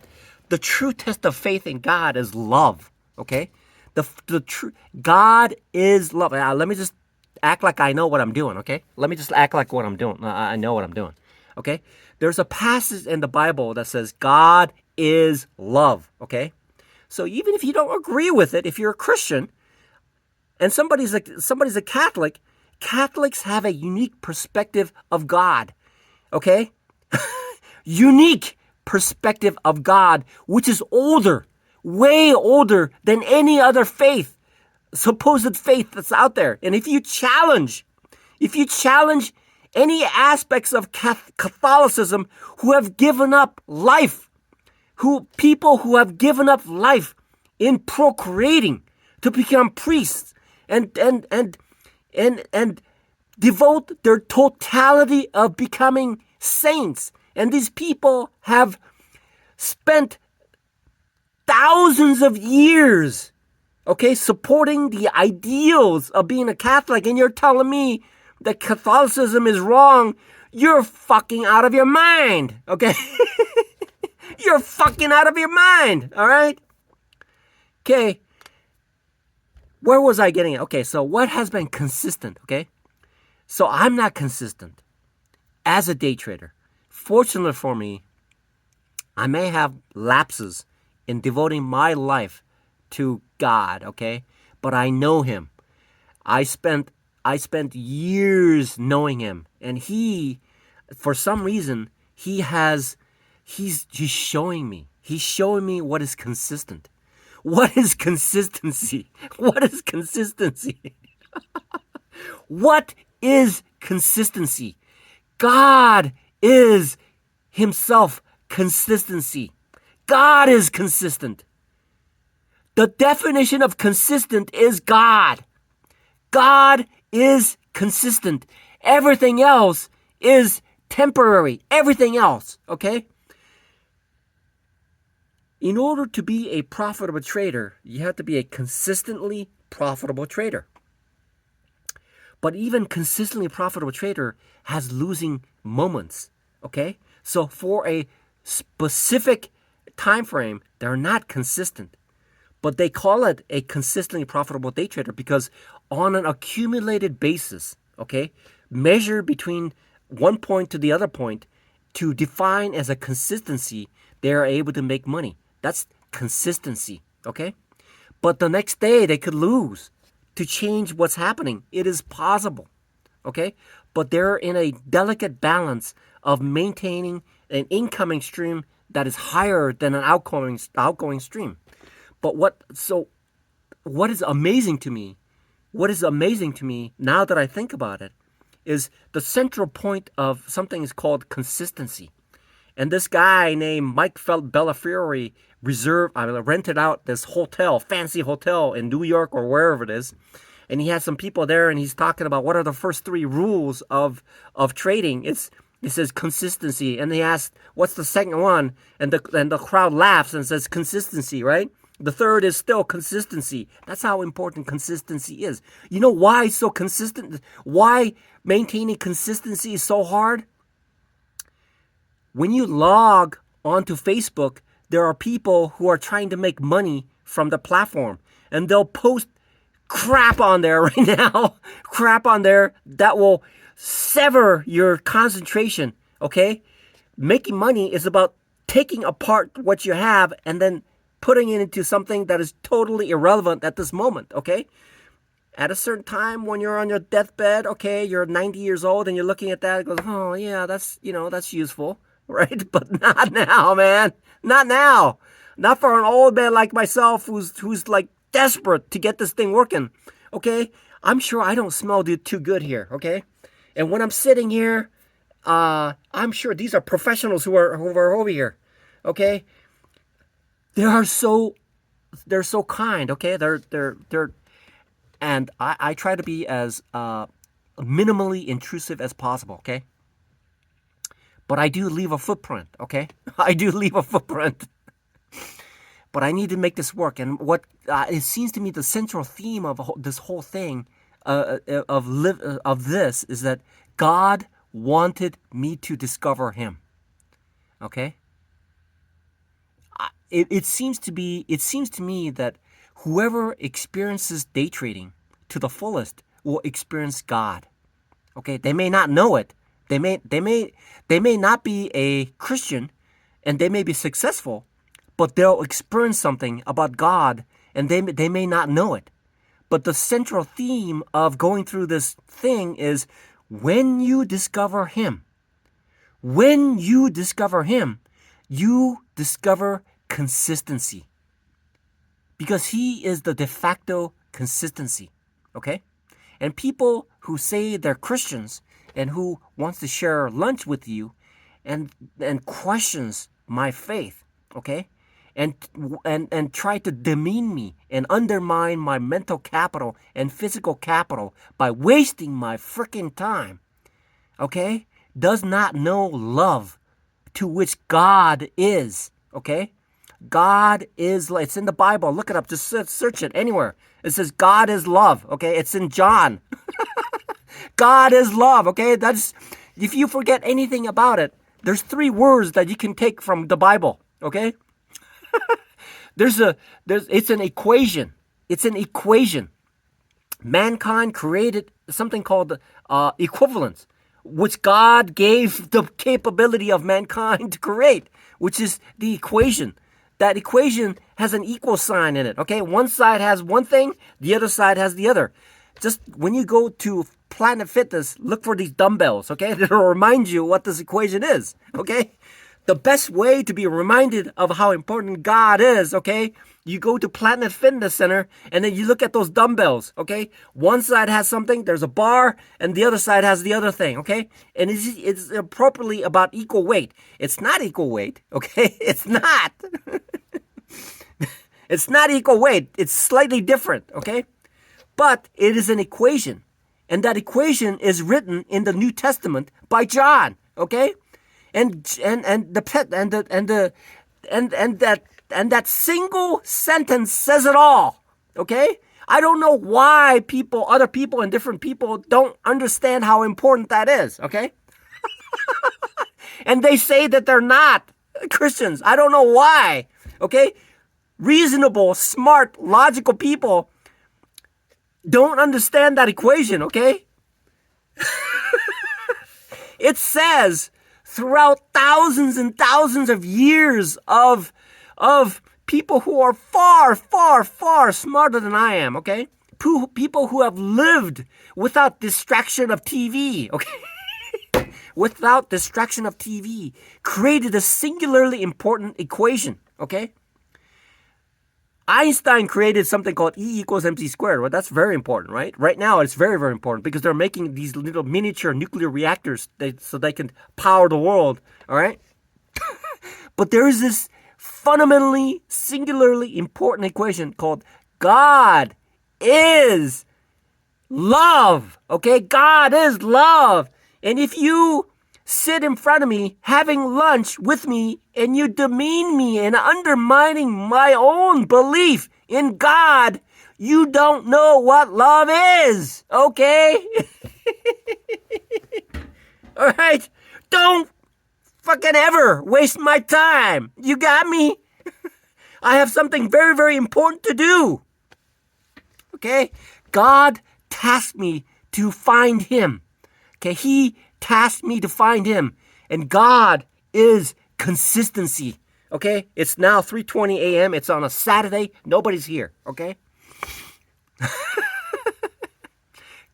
the true test of faith in God is love, okay? The true God is love. Let me just act like I know what I'm doing, okay? Let me just act like what I'm doing. I know what I'm doing, okay? There's a passage in the Bible that says God is love, okay? So even if you don't agree with it, if you're a Christian and somebody's a Catholic, Catholics have a unique perspective of God, okay? Unique perspective of God, which is older, way older than any other faith, supposed faith that's out there. And if you challenge any aspects of Catholicism who have given up life, people who have given up life in procreating to become priests and devote their totality of becoming saints. And these people have spent thousands of years, okay, supporting the ideals of being a Catholic, and you're telling me that Catholicism is wrong. You're fucking out of your mind, okay? You're fucking out of your mind, all right? Okay, where was I getting at? Okay, so what has been consistent, okay? So I'm not consistent as a day trader. Fortunately for me, I may have lapses in devoting my life to God, okay? But I know Him. I spent years knowing Him, and He, for some reason, He's showing me. He's showing me what is consistent. What is consistency? What is consistency? What is consistency? God is Himself consistency. God is consistent. The definition of consistent is God. God is consistent. Everything else is temporary. Everything else, okay? In order to be a profitable trader, you have to be a consistently profitable trader. But even consistently profitable trader has losing moments, okay? So for a specific time frame, they're not consistent. But they call it a consistently profitable day trader because on an accumulated basis, okay, measure between one point to the other point to define as a consistency, they are able to make money. That's consistency, okay? But the next day they could lose to change what's happening. It is possible, okay? But they're in a delicate balance of maintaining an incoming stream that is higher than an outgoing stream. But what is amazing to me, now that I think about it, is the central point of something is called consistency. And this guy named Mike Bellafiore rented out this fancy hotel in New York or wherever it is. And he had some people there and he's talking about what are the first 3 rules of trading. It says consistency. And they asked, what's the second one? And the crowd laughs and says consistency, right? The third is still consistency. That's how important consistency is. You know why it's so consistent? Why maintaining consistency is so hard? When you log onto Facebook, there are people who are trying to make money from the platform. And they'll post crap on there right now. Crap on there that will sever your concentration, okay? Making money is about taking apart what you have and then putting it into something that is totally irrelevant at this moment, okay? At a certain time when you're on your deathbed, okay, you're 90 years old and you're looking at that and goes, oh yeah, that's useful, right? But not now, man. Not now. Not for an old man like myself who's like desperate to get this thing working, okay? I'm sure I don't smell too good here, okay? And when I'm sitting here, I'm sure these are professionals who are over here, okay? They're so kind, okay? They're and I try to be as minimally intrusive as possible, okay? But I do leave a footprint, okay? I do leave a footprint. But I need to make this work. And what it seems to me the central theme of this whole thing of this is that God wanted me to discover Him, okay? It seems to me that whoever experiences day trading to the fullest will experience God. Okay, they may not know it. They may not be a Christian, and they may be successful, but they'll experience something about God, and they may not know it. But the central theme of going through this thing is when you discover Him, you discover consistency, because He is the de facto consistency, okay? And people who say they're Christians and who wants to share lunch with you and questions my faith, okay? And try to demean me and undermine my mental capital and physical capital by wasting my freaking time, okay? Does not know love to which God is, okay? God is, it's in the Bible. Look it up. Just search it anywhere. It says God is love, okay? It's in John. God is love, okay? That's, if you forget anything about it, there's 3 words that you can take from the Bible, okay? It's an equation. It's an equation. Mankind created something called equivalence, which God gave the capability of mankind to create, which is the equation. That equation has an equal sign in it, okay? One side has one thing, the other side has the other. Just when you go to Planet Fitness, look for these dumbbells, okay? That'll remind you what this equation is, okay? The best way to be reminded of how important God is, okay? You go to Planet Fitness Center and then you look at those dumbbells, okay? One side has something, there's a bar, and the other side has the other thing, okay? And it's appropriately about equal weight. It's not equal weight, okay? It's not. It's not equal weight. It's slightly different, okay? But it is an equation. And that equation is written in the New Testament by John, okay? And that single sentence says it all, okay? I don't know why other people and different people don't understand how important that is, okay? And they say that they're not Christians. I don't know why, okay? Reasonable, smart, logical people don't understand that equation, okay? It says throughout thousands and thousands of years of people who are far, far, far smarter than I am, okay? People who have lived without distraction of TV, okay? Without distraction of TV, created a singularly important equation, okay? Einstein created something called E equals mc squared. Well, that's very important, right? Right now, it's very, very important because they're making these little miniature nuclear reactors so they can power the world, all right? But there is this fundamentally, singularly important equation called God is love, okay? God is love. And if you sit in front of me having lunch with me and you demean me and undermining my own belief in God, you don't know what love is, okay? All right? Don't fucking ever waste my time. You got me? I have something very, very important to do. Okay? God tasked me to find him. Okay? He tasked me to find him. And God is consistency. Okay? It's now 3:20 a.m. It's on a Saturday. Nobody's here. Okay?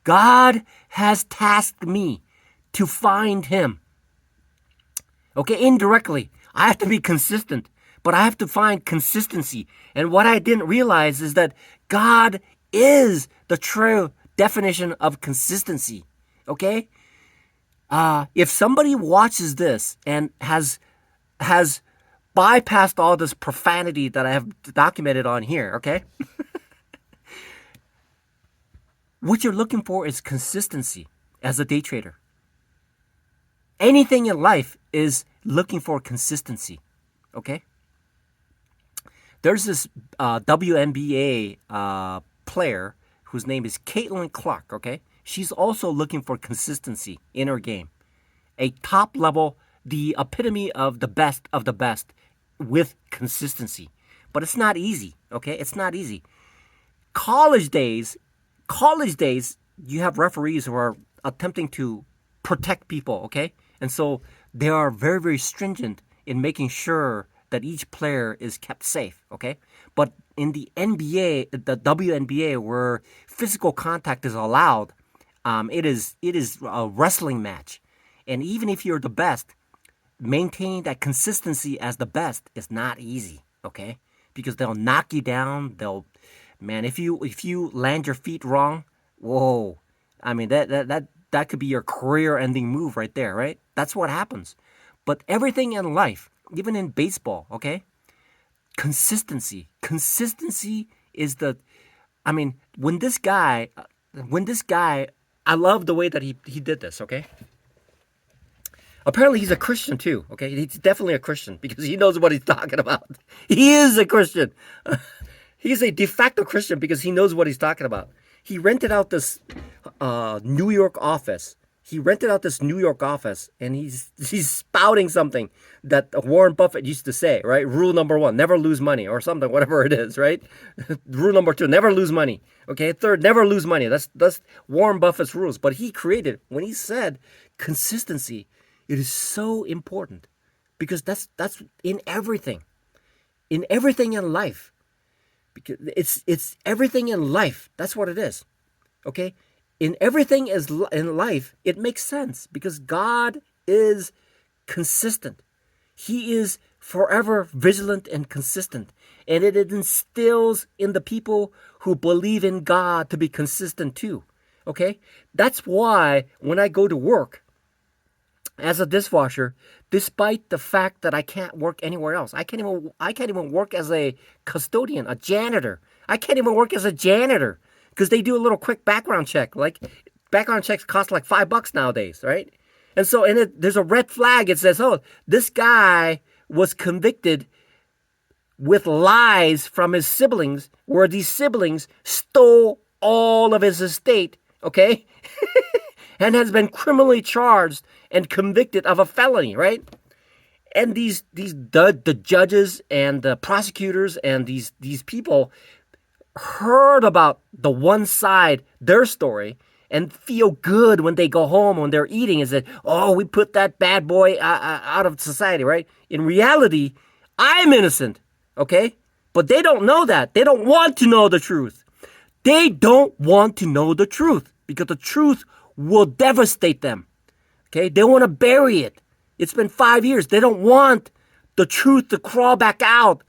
God has tasked me to find him. Okay? Indirectly. I have to be consistent. But I have to find consistency. And what I didn't realize is that God is the true definition of consistency. Okay? If somebody watches this and has bypassed all this profanity that I have documented on here, okay? What you're looking for is consistency as a day trader. Anything in life is looking for consistency, okay? There's this WNBA player whose name is Caitlin Clark, okay? She's also looking for consistency in her game. A top level, the epitome of the best with consistency. But it's not easy, okay? It's not easy. College days, you have referees who are attempting to protect people, okay? And so they are very, very stringent in making sure that each player is kept safe, okay? But in the NBA, the WNBA, where physical contact is allowed, it is a wrestling match. And even if you're the best, maintaining that consistency as the best is not easy, okay? Because they'll knock you down. If you land your feet wrong, whoa. I mean, that could be your career-ending move right there, right? That's what happens. But everything in life, even in baseball, okay? Consistency is when this guy, I love the way that he did this, okay? Apparently he's a Christian too, okay? He's definitely a Christian because he knows what he's talking about. He is a Christian. He's a de facto Christian because he knows what he's talking about. He rented out this New York office. And he's spouting something that Warren Buffett used to say, right? Rule number 1, never lose money or something, whatever it is, right? Rule number 2, never lose money. Okay, 3rd, never lose money. That's Warren Buffett's rules. But he created, when he said consistency, it is so important because that's in everything. In everything in life. Because it's everything in life. That's what it is. Okay? In everything in life, it makes sense because God is consistent. He is forever vigilant and consistent. And it instills in the people who believe in God to be consistent too. Okay? That's why when I go to work as a dishwasher, despite the fact that I can't work anywhere else, I can't even work as a custodian, a janitor. I can't even work as a janitor. Because they do a little quick background check. Like, background checks cost like $5 nowadays, right? And so there's a red flag. It says, oh, this guy was convicted with lies from his siblings, where these siblings stole all of his estate, okay? And has been criminally charged and convicted of a felony, right? And the judges and the prosecutors and these people heard about the one side, their story, and feel good when they go home when they're eating and say, oh, we put that bad boy out of society, right? In reality, I'm innocent, okay? But they don't know that. They don't want to know the truth. They don't want to know the truth because the truth will devastate them, okay? They want to bury it. It's been 5 years. They don't want the truth to crawl back out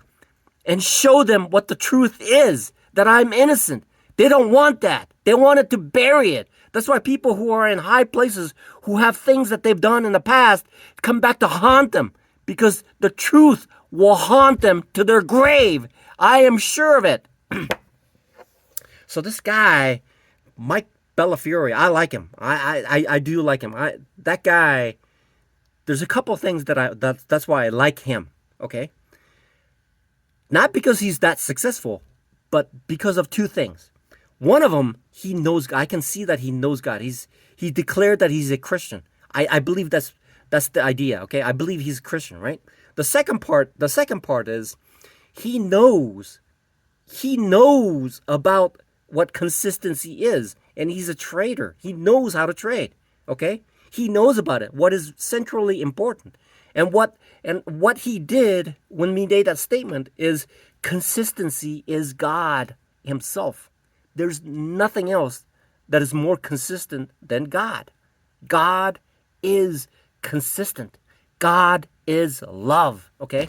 and show them what the truth is, that I'm innocent. They don't want that. They want it to bury it. That's why people who are in high places, who have things that they've done in the past, come back to haunt them because the truth will haunt them to their grave. I am sure of it. So this guy, Mike Bellafiore, I like him. I do like him. That guy, there's a couple things that's why I like him, okay? Not because he's that successful, but because of two things. One of them, he knows. I can see that he knows God. He declared that he's a Christian. I believe that's the idea. Okay, I believe he's a Christian, right? The second part is he knows about what consistency is, and he's a trader. He knows how to trade. Okay, he knows about it. What is centrally important, and what he did when we made that statement is consistency is God Himself. There's nothing else that is more consistent than God. God is consistent. God is love, okay?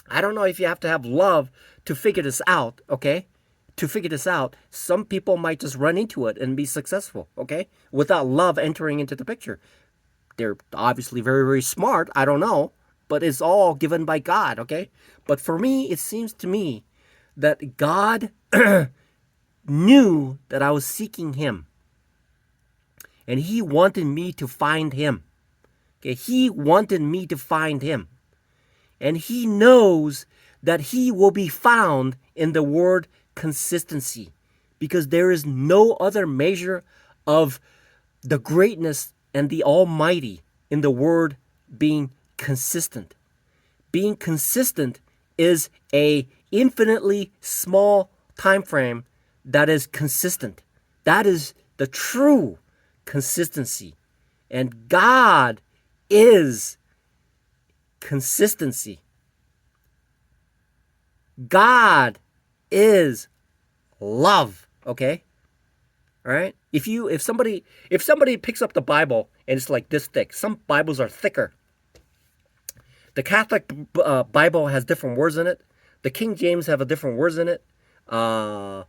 I don't know if you have to have love to figure this out, okay? To figure this out, some people might just run into it and be successful, okay? Without love entering into the picture. They're obviously very, very smart, I don't know, but it's all given by God, okay? But for me, it seems to me that God knew that I was seeking Him. And He wanted me to find Him. Okay, He wanted me to find Him. And He knows that He will be found in the word consistency. Because there is no other measure of the greatness and the Almighty in the word being consistent. Being consistent is a infinitely small time frame that is consistent. That is the true consistency. And God is consistency. God is love, okay? All right? If somebody picks up the Bible and it's like this thick, some Bibles are thicker. The Catholic Bible has different words in it. The King James have a different words in it. The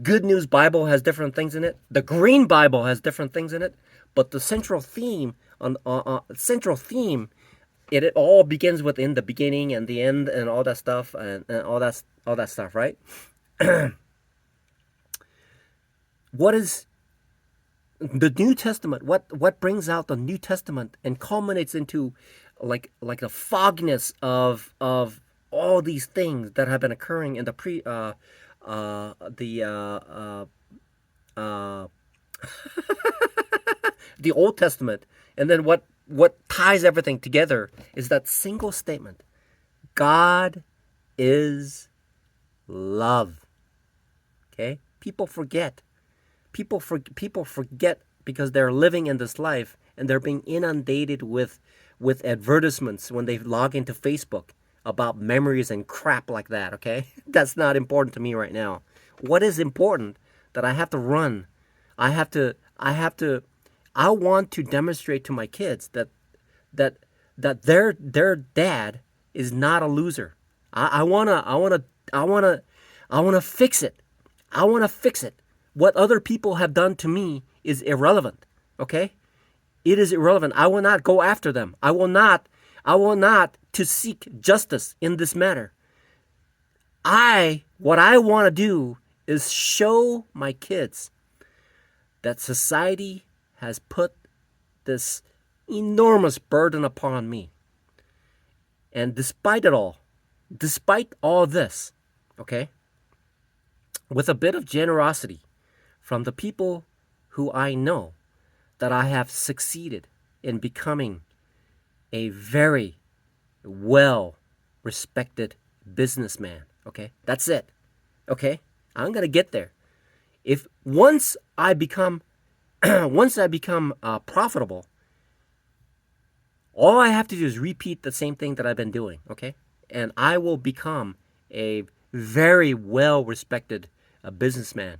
Good News Bible has different things in it. The Green Bible has different things in it. But the central theme, it all begins within the beginning and the end and all that stuff and all that stuff, right? What is the New Testament? What brings out the New Testament and culminates into like the fogginess of all these things that have been occurring in the the Old Testament, and then what ties everything together is that single statement: God is love. Okay, people forget because they're living in this life and they're being inundated with advertisements when they log into Facebook about memories and crap like that, okay? That's not important to me right now. What is important that I have to run? I want to demonstrate to my kids that their dad is not a loser. I wanna fix it. I wanna fix it. What other people have done to me is irrelevant, okay? It is irrelevant. I will not go after them. I will not to seek justice in this matter. What I want to do is show my kids that society has put this enormous burden upon me. And despite all this, okay, with a bit of generosity from the people who I know, that I have succeeded in becoming a very well respected businessman. Okay, that's it. Okay, I'm gonna get there. If once I become profitable, all I have to do is repeat the same thing that I've been doing. Okay, and I will become a very well respected businessman.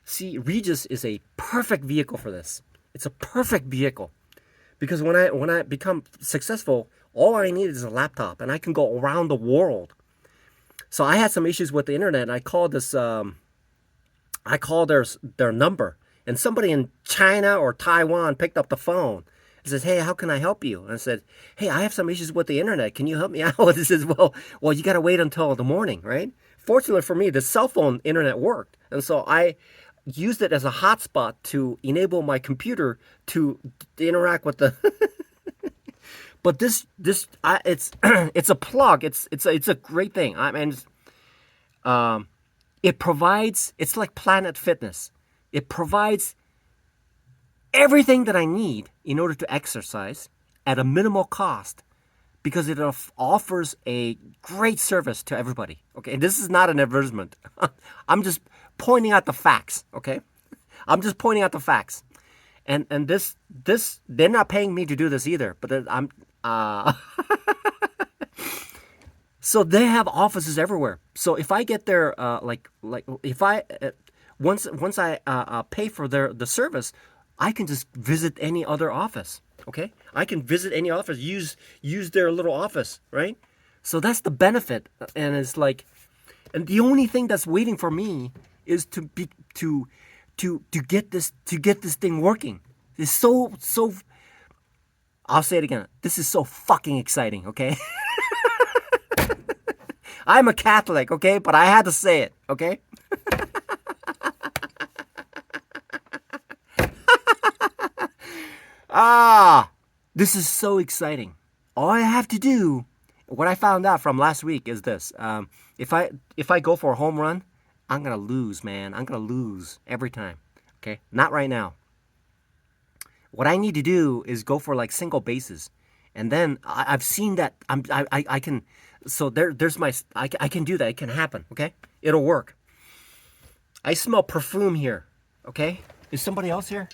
See, Regis is a perfect vehicle for this. It's a perfect vehicle because when I become successful, all I need is a laptop, and I can go around the world. So I had some issues with the internet, and I called their number, and somebody in China or Taiwan picked up the phone and says, "Hey, how can I help you?" And I said, "Hey, I have some issues with the internet. Can you help me out?" He says, "Well, you got to wait until the morning, right?" Fortunately for me, the cell phone internet worked, and so I used it as a hotspot to enable my computer to interact with the. But it's it's a plug. It's a great thing. I mean, it provides. It's like Planet Fitness. It provides everything that I need in order to exercise at a minimal cost, because it offers a great service to everybody. Okay, and this is not an advertisement. I'm just pointing out the facts. Okay, I'm just pointing out the facts, and this they're not paying me to do this either. But I'm so they have offices everywhere. So if I get their like if I once I pay for the service, I can just visit any other office. Okay, I can visit any office, use their little office, right? So that's the benefit, and it's like, and the only thing that's waiting for me is to get this thing working. It's so. I'll say it again. This is so fucking exciting. Okay. I'm a Catholic, okay, but I had to say it, okay. This is so exciting. All I have to do, what I found out from last week is this: if I go for a home run, I'm gonna lose, man. I'm gonna lose every time. Okay, not right now. What I need to do is go for like single bases, and then I've seen that I can. So I can do that. It can happen. Okay, it'll work. I smell perfume here. Okay, is somebody else here?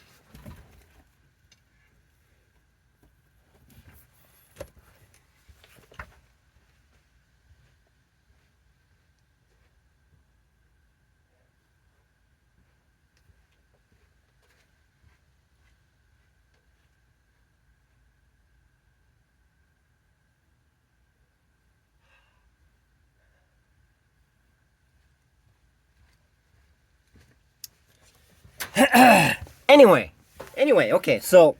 Anyway, okay, so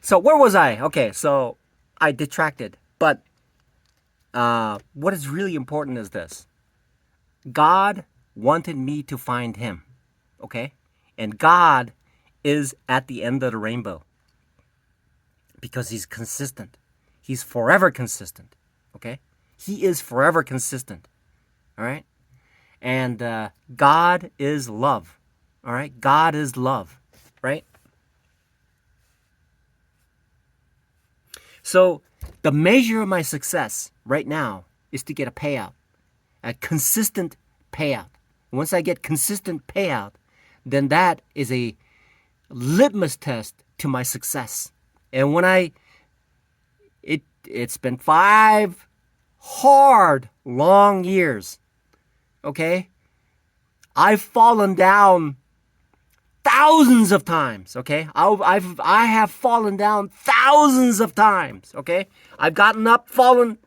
where was I? Okay, so I detracted, but what is really important is this: God wanted me to find Him, okay, and God is at the end of the rainbow because He's consistent. He's forever consistent, okay. He is forever consistent, all right, and God is love. All right? God is love, right? So the measure of my success right now is to get a payout, a consistent payout. Once I get consistent payout, then that is a litmus test to my success. And when it's been 5 hard, long years, okay? I've fallen down thousands of times, okay? I have fallen down thousands of times, okay? I've gotten up, fallen,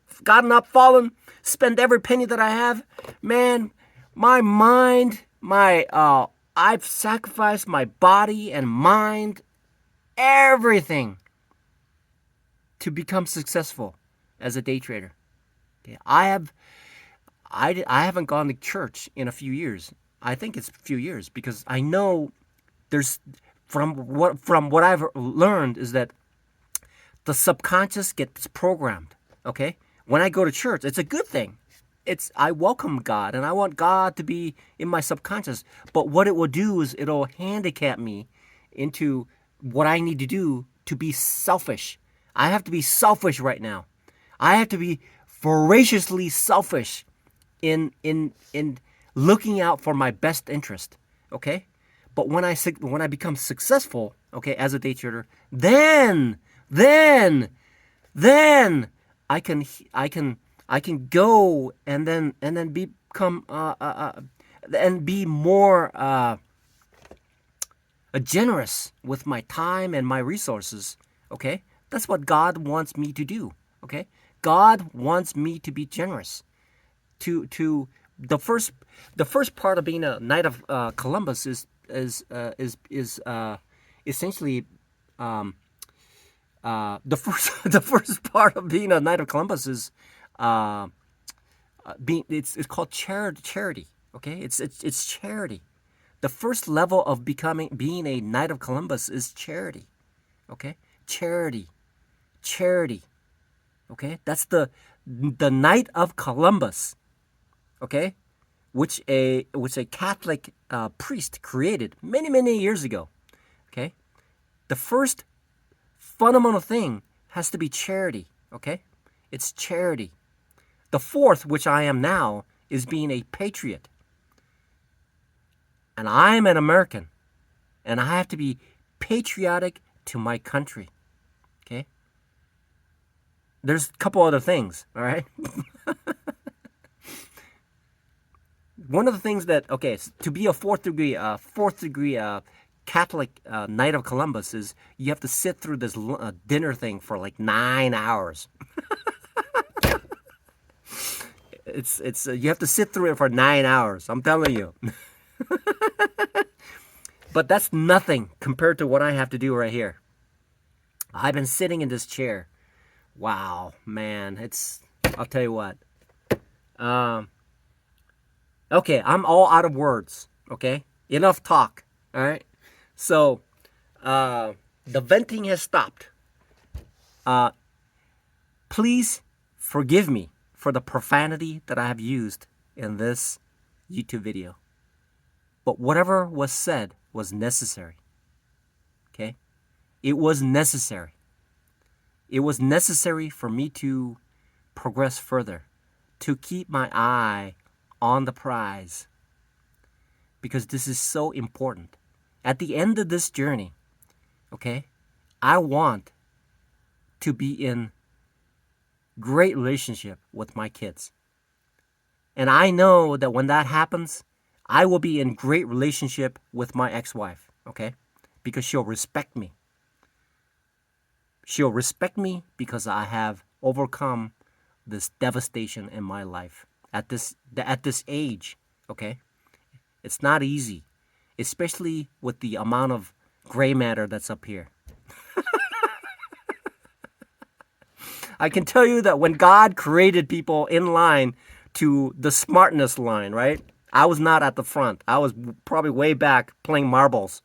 spent every penny that I have. Man, my mind, I've sacrificed my body and mind, everything to become successful as a day trader. Okay? I haven't gone to church in a few years. I think it's a few years, because I know there's, from what I've learned, is that the subconscious gets programmed. Okay, when I go to church, it's a good thing. I welcome God, and I want God to be in my subconscious. But what it will do is it'll handicap me into what I need to do to be selfish. I have to be selfish right now. I have to be voraciously selfish in looking out for my best interest. Okay, but when I become successful, okay, as a day trader, then then I can go and then become and be more generous with my time and my resources. Okay, that's what God wants me to do. Okay, God wants me to be generous. To the first part of being a Knight of Columbus is essentially the first the first part of being a Knight of Columbus is uh, being it's called charity. Okay, it's charity. The first level of being a Knight of Columbus is charity. Okay, charity, charity. Okay, that's the Knight of Columbus. Okay, which a Catholic priest created many years ago. Okay, the first fundamental thing has to be charity. Okay, it's charity. The fourth, which I am now, is being a patriot. And I'm an American, and I have to be patriotic to my country. Okay, there's a couple other things. All right. One of the things that, okay, to be a fourth degree Catholic Knight of Columbus is you have to sit through this dinner thing for like 9 hours. It's you have to sit through it for 9 hours. I'm telling you. But that's nothing compared to what I have to do right here. I've been sitting in this chair. Wow, man, I'll tell you what. Um, okay, I'm all out of words. Okay, enough talk. All right. So, the venting has stopped. Uh, Please forgive me for the profanity that I have used in this YouTube video. But whatever was said was necessary. Okay? It was necessary. It was necessary for me to progress further, to keep my eye on the prize, because this is so important. At the end of this journey, okay, I want to be in great relationship with my kids. And I know that when that happens, I will be in great relationship with my ex-wife, okay? Because she'll respect me. She'll respect me because I have overcome this devastation in my life at this age, okay? It's not easy, especially with the amount of gray matter that's up here. I can tell you that when God created people in line to the smartness line, right? I was not at the front. I was probably way back playing marbles.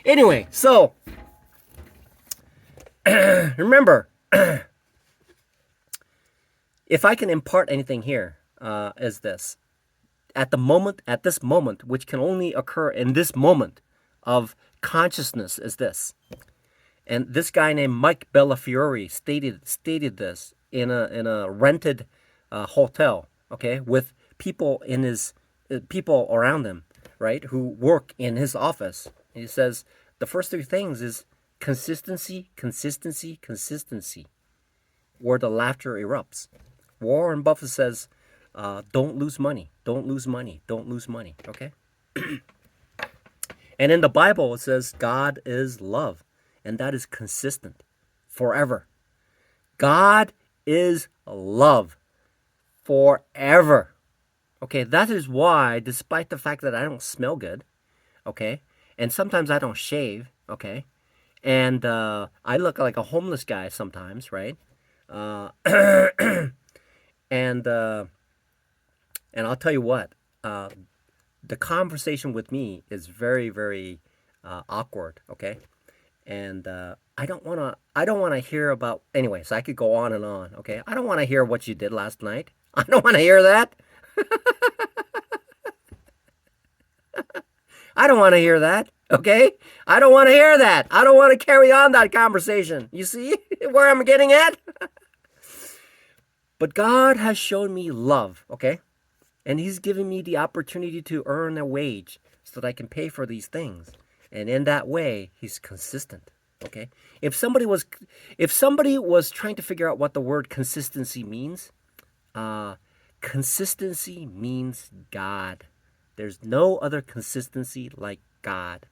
Anyway, so remember, if I can impart anything here, is this. At this moment, which can only occur in this moment of consciousness, is this. And this guy named Mike Bellafiore stated this in a rented hotel, okay, with people people around him, right, who work in his office. And he says the first three things is consistency, consistency, consistency, where the laughter erupts. Warren Buffett says, don't lose money, don't lose money, don't lose money, okay? And in the Bible, it says God is love. And that is consistent forever. God is love forever. Okay, that is why, despite the fact that I don't smell good, okay, and sometimes I don't shave, okay, and I look like a homeless guy sometimes, right? Uh, and I'll tell you what, uh, the conversation with me is very, very awkward. Okay, and I don't want to hear about. Anyways, I could go on and on. Okay, I don't want to hear what you did last night. I don't want to hear that. I don't want to hear that. Okay, I don't want to hear that. I don't want to carry on that conversation. You see where I'm getting at? But God has shown me love. Okay, and He's given me the opportunity to earn a wage so that I can pay for these things. And in that way, He's consistent. Okay? If somebody was trying to figure out what the word consistency means, uh consistency means God. There's no other consistency like God.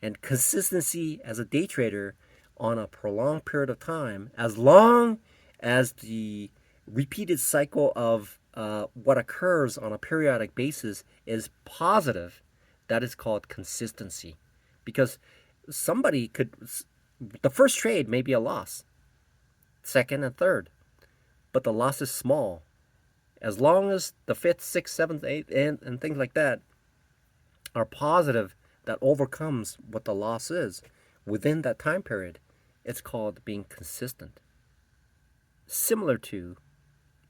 And consistency as a day trader on a prolonged period of time, as long as the repeated cycle of what occurs on a periodic basis is positive, that is called consistency. Because somebody could, the first trade may be a loss, second and third, but the loss is small. As long as the fifth, sixth, seventh, eighth, and things like that are positive, that overcomes what the loss is within that time period, it's called being consistent. Similar to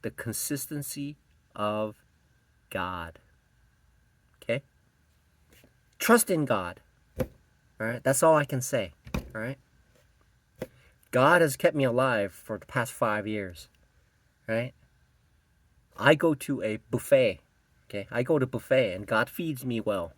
the consistency of God. Okay? Trust in God. All right? That's all I can say. All right? God has kept me alive for the past 5 years. Right? I go to a buffet. Okay? I go to buffet and God feeds me well.